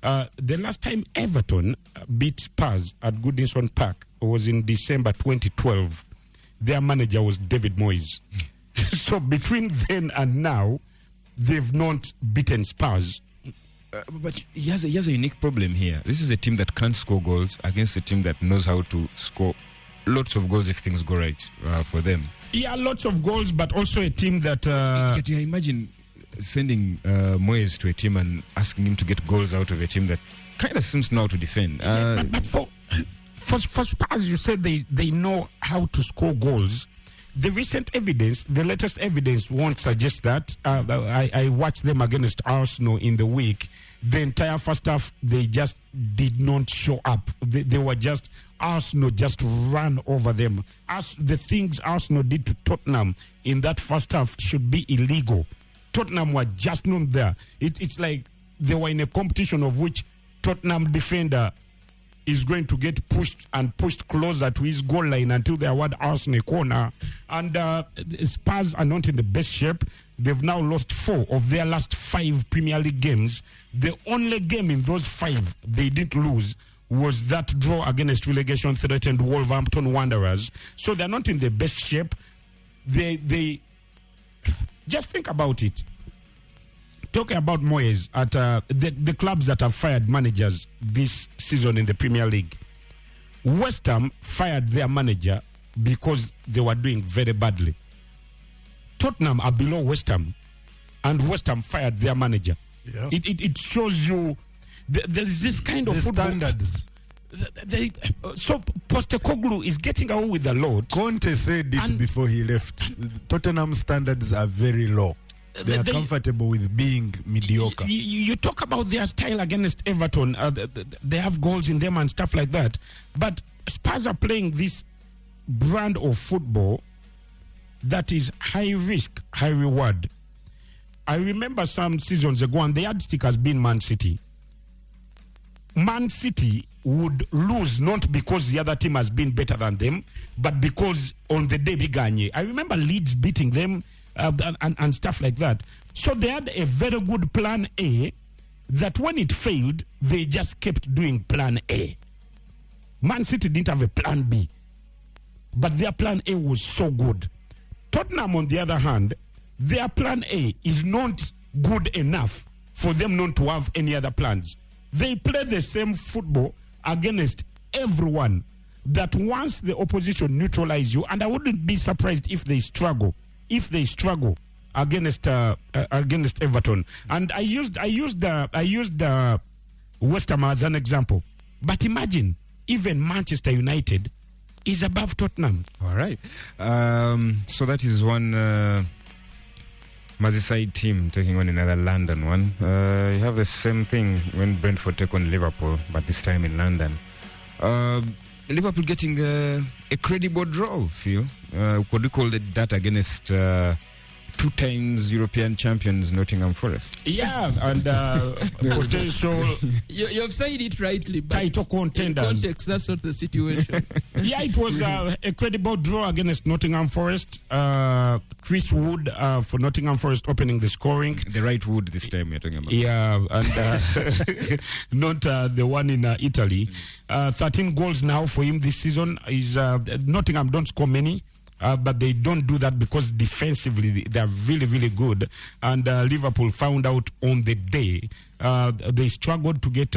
The last time Everton beat Spurs at Goodison Park was in December 2012. Their manager was David Moyes. So between then and now, they've not beaten Spurs. But he has a unique problem here. This is a team that can't score goals against a team that knows how to score lots of goals if things go right for them. Yeah, lots of goals, but also a team that... Can you imagine sending Moyes to a team and asking him to get goals out of a team that kind of seems to know how to defend? But for Spurs, you said they know how to score goals. The latest evidence won't suggest that. I watched them against Arsenal in the week. The entire first half, they just did not show up. They were just... Arsenal just ran over them. The things Arsenal did to Tottenham in that first half should be illegal. Tottenham were just not there. It's like they were in a competition of which Tottenham defender is going to get pushed closer to his goal line until they award Arsenal a corner. And Spurs are not in the best shape. They've now lost 4 of their last 5 Premier League games. The only game in those 5 they didn't lose was that draw against relegation-threatened Wolverhampton Wanderers. So they're not in the best shape. They just think about it. Talking about Moyes at the clubs that have fired managers this season in the Premier League. West Ham fired their manager because they were doing very badly. Tottenham are below West Ham, and West Ham fired their manager. Yeah. It shows you there is this kind of football standards. So Postecoglou is getting away with a lot. Conte said it before he left. Tottenham standards are very low. They are comfortable with being mediocre. You talk about their style against Everton. They have goals in them and stuff like that. But Spurs are playing this brand of football that is high risk, high reward. I remember some seasons ago, and the yardstick has been Man City. Man City would lose not because the other team has been better than them, but because on the day began. I remember Leeds beating them and stuff like that. So they had a very good plan A that when it failed, they just kept doing plan A. Man City didn't have a plan B, but their plan A was so good. Tottenham, on the other hand, their plan A is not good enough for them not to have any other plans. They play the same football against everyone, that once the opposition neutralize you, and I wouldn't be surprised if they struggle against Everton. And I used West Ham as an example. But imagine, even Manchester United is above Tottenham. All right. So that is one Merseyside team taking on another London one. You have the same thing when Brentford take on Liverpool, but this time in London. Liverpool getting a credible draw, Phil. Could you call that against 2 times European champions Nottingham Forest? Yeah, and potential. You've said it rightly, but title contenders. In context, that's not the situation. Yeah, it was a credible draw against Nottingham Forest. Chris Wood for Nottingham Forest opening the scoring. The right Wood this time you're talking about. Yeah, and not the one in Italy. 13 goals now for him this season. Is Nottingham don't score many. But they don't do that because defensively they're really, really good. And Liverpool found out on the day they struggled to get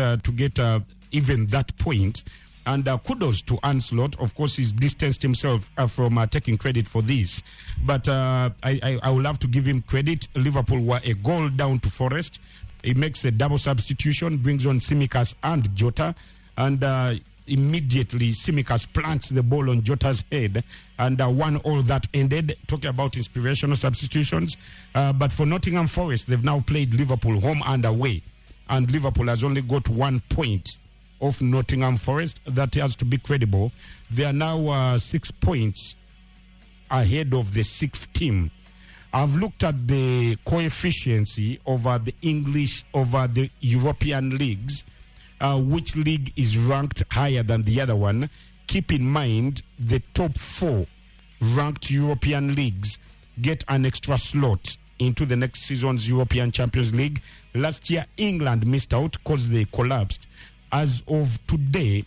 even that point. And kudos to Ancelotti. Of course, he's distanced himself from taking credit for this. But I would love to give him credit. Liverpool were a goal down to Forest. He makes a double substitution, brings on Tsimikas and Jota. And immediately Tsimikas plants the ball on Jota's head, and 1-1 that ended. Talking about inspirational substitutions, but for Nottingham Forest, they've now played Liverpool home and away, and Liverpool has only got 1 point of Nottingham Forest. That has to be credible. They are now 6 points ahead of the 6th team. I've looked at the coefficiency over the European leagues. Which league is ranked higher than the other one. Keep in mind, the top 4 ranked European leagues get an extra slot into the next season's European Champions League. Last year, England missed out because they collapsed. As of today,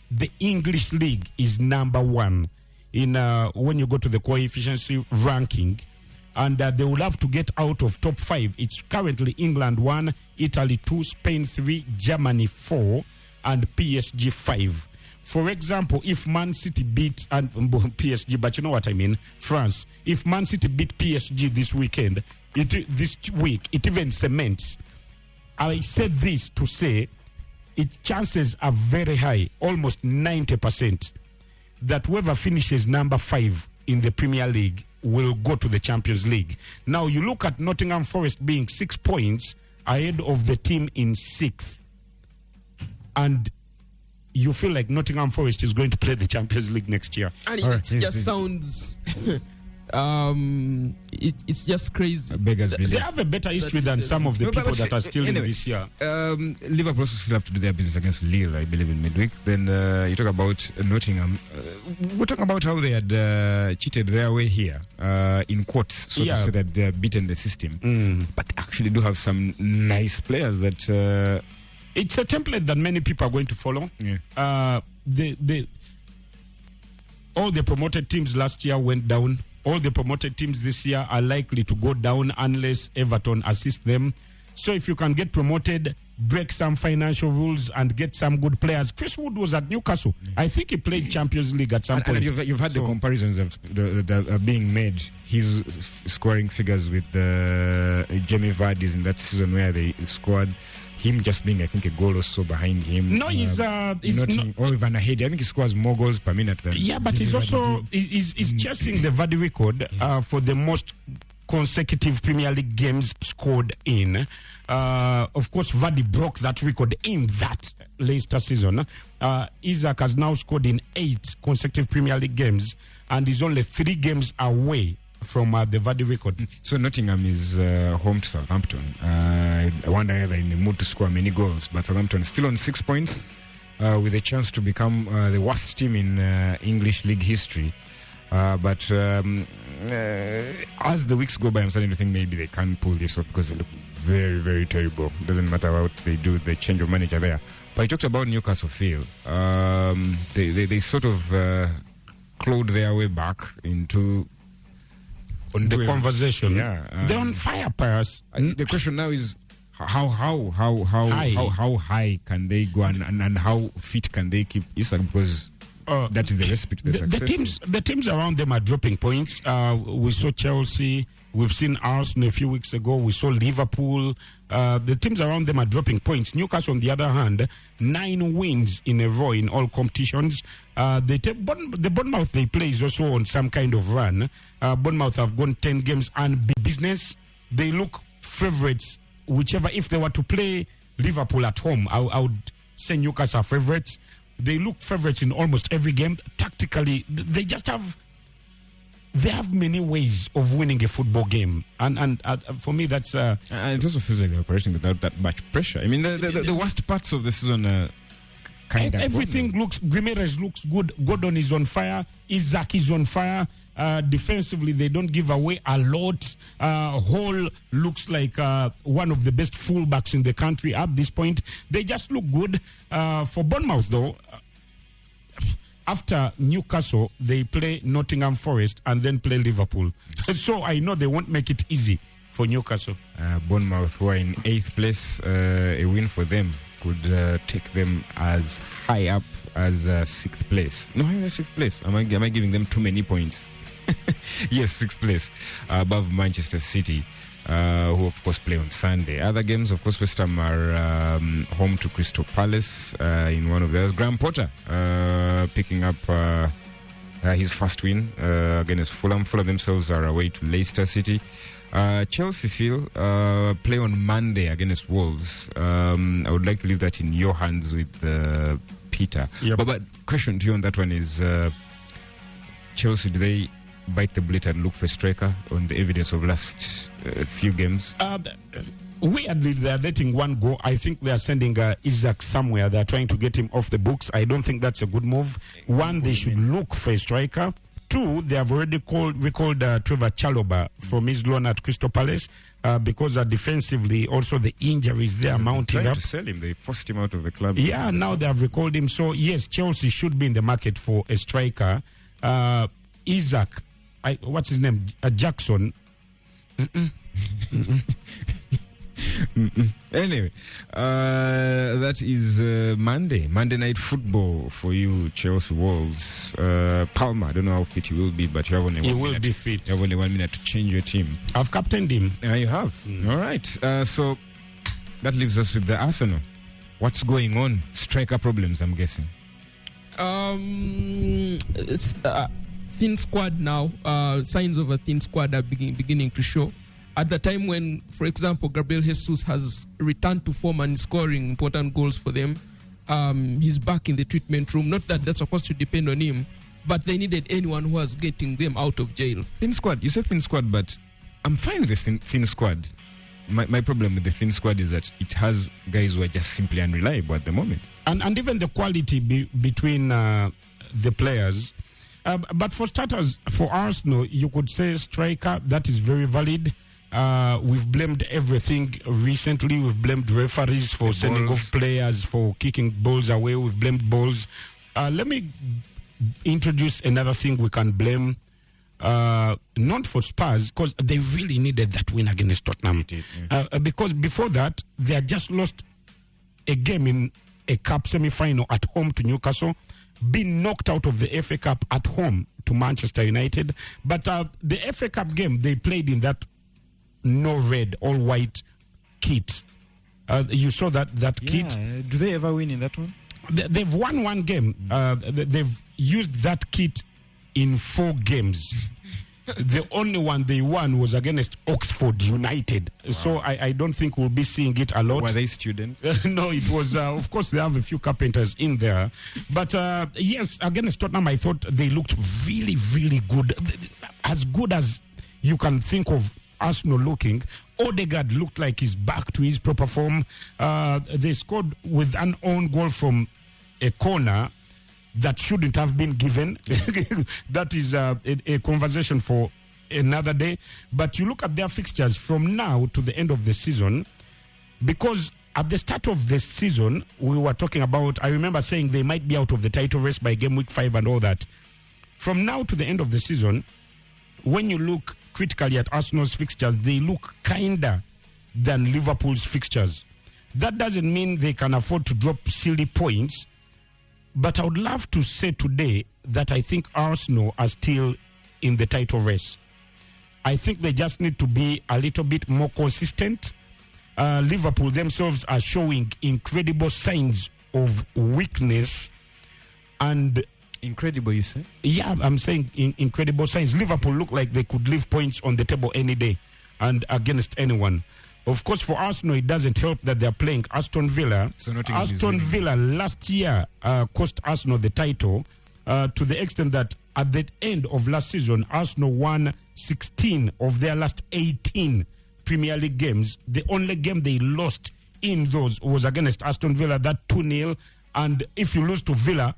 the English league is number 1 in when you go to the coefficiency ranking. And they will have to get out of top 5. It's currently England 1, Italy 2, Spain 3, Germany 4, and PSG 5. For example, if Man City beat PSG, but you know what I mean, France. If Man City beat PSG this week, it even cements. I said this to say its chances are very high, almost 90%, that whoever finishes number 5 in the Premier League will go to the Champions League. Now, you look at Nottingham Forest being 6 points ahead of the team in 6th. And you feel like Nottingham Forest is going to play the Champions League next year. And it just sounds It's just crazy. Beggars They belief. have a better history than some of the people that are still in this year. Liverpool also still have to do their business against Lille, I believe, in midweek. Then you talk about Nottingham. We're talking about how they had cheated their way here, in quotes, so to say that they're beaten the system. But actually do have some nice players that... it's a template that many people are going to follow. Yeah. All the promoted teams last year went down. All the promoted teams this year are likely to go down unless Everton assist them. So if you can get promoted, break some financial rules and get some good players. Chris Wood was at Newcastle. I think he played Champions League at some point. And you've had the comparisons of that are being made. He's scoring figures with Jamie Vardy's in that season where they scored. Him just being, I think, a goal or so behind him. No, he's or even ahead. I think he scores more goals per minute than. Yeah, but he's also he's chasing the Vardy record for the most consecutive Premier League games scored in. Of course, Vardy broke that record in that Leicester season. Isaac has now scored in 8 consecutive Premier League games, and is only 3 games away from the Vardy record. So Nottingham is home to Southampton. I wonder whether in the mood to score many goals, but Southampton still on 6 points with a chance to become the worst team in English league history. But as the weeks go by, I'm starting to think maybe they can pull this off because they look very, very terrible. Doesn't matter what they do, the change of manager there. But I talked about Newcastle Phil. They sort of clawed their way back into the conversation. Yeah, they're on fire, Paris. The question now is how high can they go and how fit can they keep Isak, because that is the recipe to the success. The teams around them are dropping points. We saw Chelsea. We've seen Arsenal a few weeks ago. We saw Liverpool. The teams around them are dropping points. Newcastle, on the other hand, 9 wins in a row in all competitions. The Bournemouth they play is also on some kind of run. Bournemouth have gone 10 games and business. They look favourites. Whichever, if they were to play Liverpool at home, I would say Newcastle are favourites. They look favourites in almost every game. Tactically, they just have. They have many ways of winning a football game, and for me, that's. And it also feels like they're operating without that much pressure. I mean, the worst parts of the season kind of. Everything looks. Grimares looks good. Gordon is on fire. Isaac is on fire. Defensively, they don't give away a lot. Hall looks like one of the best fullbacks in the country at this point. They just look good. For Bournemouth, though. After Newcastle, they play Nottingham Forest and then play Liverpool. So I know they won't make it easy for Newcastle. Bournemouth, who are in 8th place, a win for them could take them as high up as 6th place. No, 6th place. Am I giving them too many points? Yes, 6th place, above Manchester City, who of course play on Sunday. Other games, of course, West Ham are home to Crystal Palace in one of theirs. Graham Potter picking up his first win against Fulham. Fulham themselves are away to Leicester City. Chelsea play on Monday against Wolves. I would like to leave that in your hands with Peter. Yep. But question to you on that one is, Chelsea, do they bite the bullet and look for a striker on the evidence of last few games? Weirdly, they're letting one go. I think they're sending Isaac somewhere. They're trying to get him off the books. I don't think that's a good move. One, they should look for a striker. 2, they have already recalled Trevor Chalobah from his loan at Crystal Palace because defensively, also the injuries they are mounting up. To sell him, they forced him out of the club. Yeah, now they have recalled him. So yes, Chelsea should be in the market for a striker. Isaac, what's his name? Jackson. Anyway, that is Monday Night Football for you, Chelsea Wolves. Palmer, I don't know how fit he will be, but you have only 1 minute. He will be fit. You have only 1 minute to change your team. I've captained him. You have. All right. So that leaves us with the Arsenal. What's going on? Striker problems, I'm guessing. Thin squad now. Signs of a thin squad are beginning to show. At the time when, for example, Gabriel Jesus has returned to form and scoring important goals for them, he's back in the treatment room. Not that that's supposed to depend on him, but they needed anyone who was getting them out of jail. Thin squad. You said thin squad, but I'm fine with the thin squad. My problem with the thin squad is that it has guys who are just simply unreliable at the moment. And even the quality between the players. But for starters, for Arsenal, you could say striker, that is very valid. We've blamed everything recently. We've blamed referees for sending off players, for kicking balls away. We've blamed balls. Let me introduce another thing we can blame. Not for Spurs, because they really needed that win against Tottenham. Because before that, they had just lost a game in a cup semi-final at home to Newcastle, been knocked out of the FA Cup at home to Manchester United. But the FA Cup game, they played in that no red, all white kit. You saw that kit. Do they ever win in that one? They've won one game. They've used that kit in 4 games. The only one they won was against Oxford United. Wow. So I don't think we'll be seeing it a lot. Were they students? No, it was, of course, they have a few carpenters in there. But yes, against Tottenham, I thought they looked really, really good. As good as you can think of Arsenal looking. Odegaard looked like he's back to his proper form. They scored with an own goal from a corner that shouldn't have been given. That is a conversation for another day. But you look at their fixtures from now to the end of the season, because at the start of the season, we were talking about, I remember saying they might be out of the title race by game week 5 and all that. From now to the end of the season, when you look critically at Arsenal's fixtures, they look kinder than Liverpool's fixtures. That doesn't mean they can afford to drop silly points. But I would love to say today that I think Arsenal are still in the title race. I think they just need to be a little bit more consistent. Liverpool themselves are showing incredible signs of weakness. And incredible, you say? Yeah, I'm saying incredible signs. Liverpool look like they could leave points on the table any day and against anyone. Of course, for Arsenal, it doesn't help that they're playing Aston Villa. So Aston Villa last year cost Arsenal the title to the extent that at the end of last season, Arsenal won 16 of their last 18 Premier League games. The only game they lost in those was against Aston Villa, that 2-0. And if you lose to Villa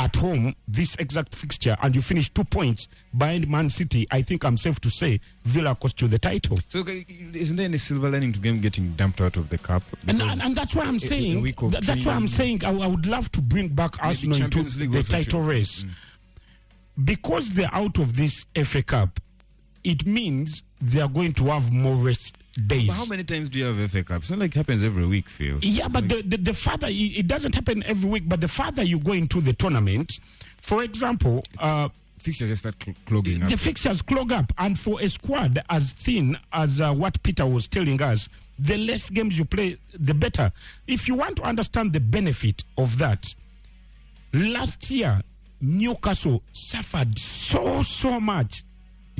at home, this exact fixture, and you finish 2 points behind Man City, I think I'm safe to say Villa cost you the title. So isn't there any silver lining to them getting dumped out of the cup? And that's why I'm saying, that's why I'm saying I would love to bring back Arsenal into the title race. Because they're out of this FA Cup, it means they are going to have more rest days. But how many times do you have FA Cup? It's not like it happens every week, Phil. Yeah, but the farther, it doesn't happen every week, but the farther you go into the tournament, for example, fixtures just start clogging up. The fixtures clog up, and for a squad as thin as what Peter was telling us, the less games you play, the better. If you want to understand the benefit of that, last year, Newcastle suffered so much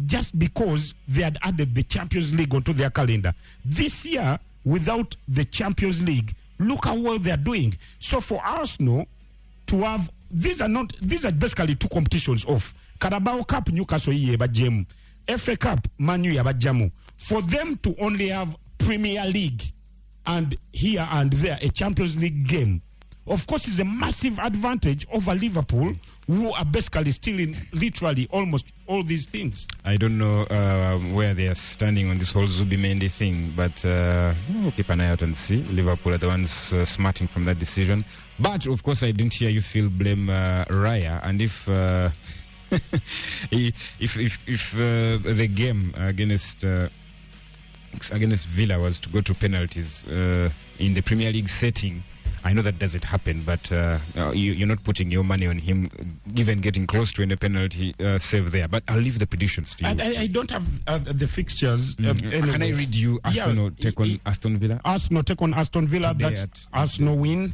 just because they had added the Champions League onto their calendar. This year, without the Champions League, look how well they are doing. So for Arsenal to have, these are basically 2 competitions off. Carabao Cup, Newcastle yebajemu. FA Cup, Man U yabajemu. For them to only have Premier League and here and there a Champions League game, of course, is a massive advantage over Liverpool, who are basically still in literally almost all these things. I don't know where they are standing on this whole Zubimendi thing, but we'll keep an eye out and see. Liverpool are the ones smarting from that decision. But, of course, I didn't hear you, Phil, blame Raya. And if the game against Villa was to go to penalties in the Premier League setting, I know that doesn't happen, but you're not putting your money on him, even getting close to any penalty save there. But I'll leave the predictions to you. I don't have the fixtures. Anyway. Can I read you Arsenal take on Aston Villa? Arsenal take on Aston Villa. Today that's Arsenal win.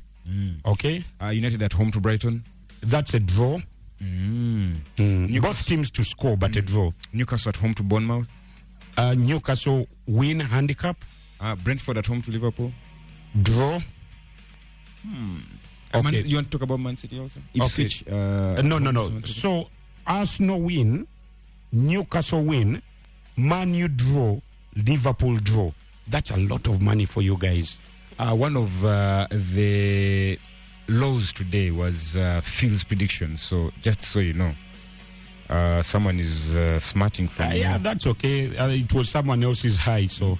Okay. United at home to Brighton. That's a draw. Both teams to score, but a draw. Newcastle at home to Bournemouth. Newcastle win handicap. Brentford at home to Liverpool. Draw. Okay. You want to talk about Man City also? Okay. No. So Arsenal win, Newcastle win, Man U draw, Liverpool draw. That's a lot of money for you guys. One of the lows today was Phil's prediction. So just so you know, someone is smarting from yeah, that's okay. It was someone else's high, so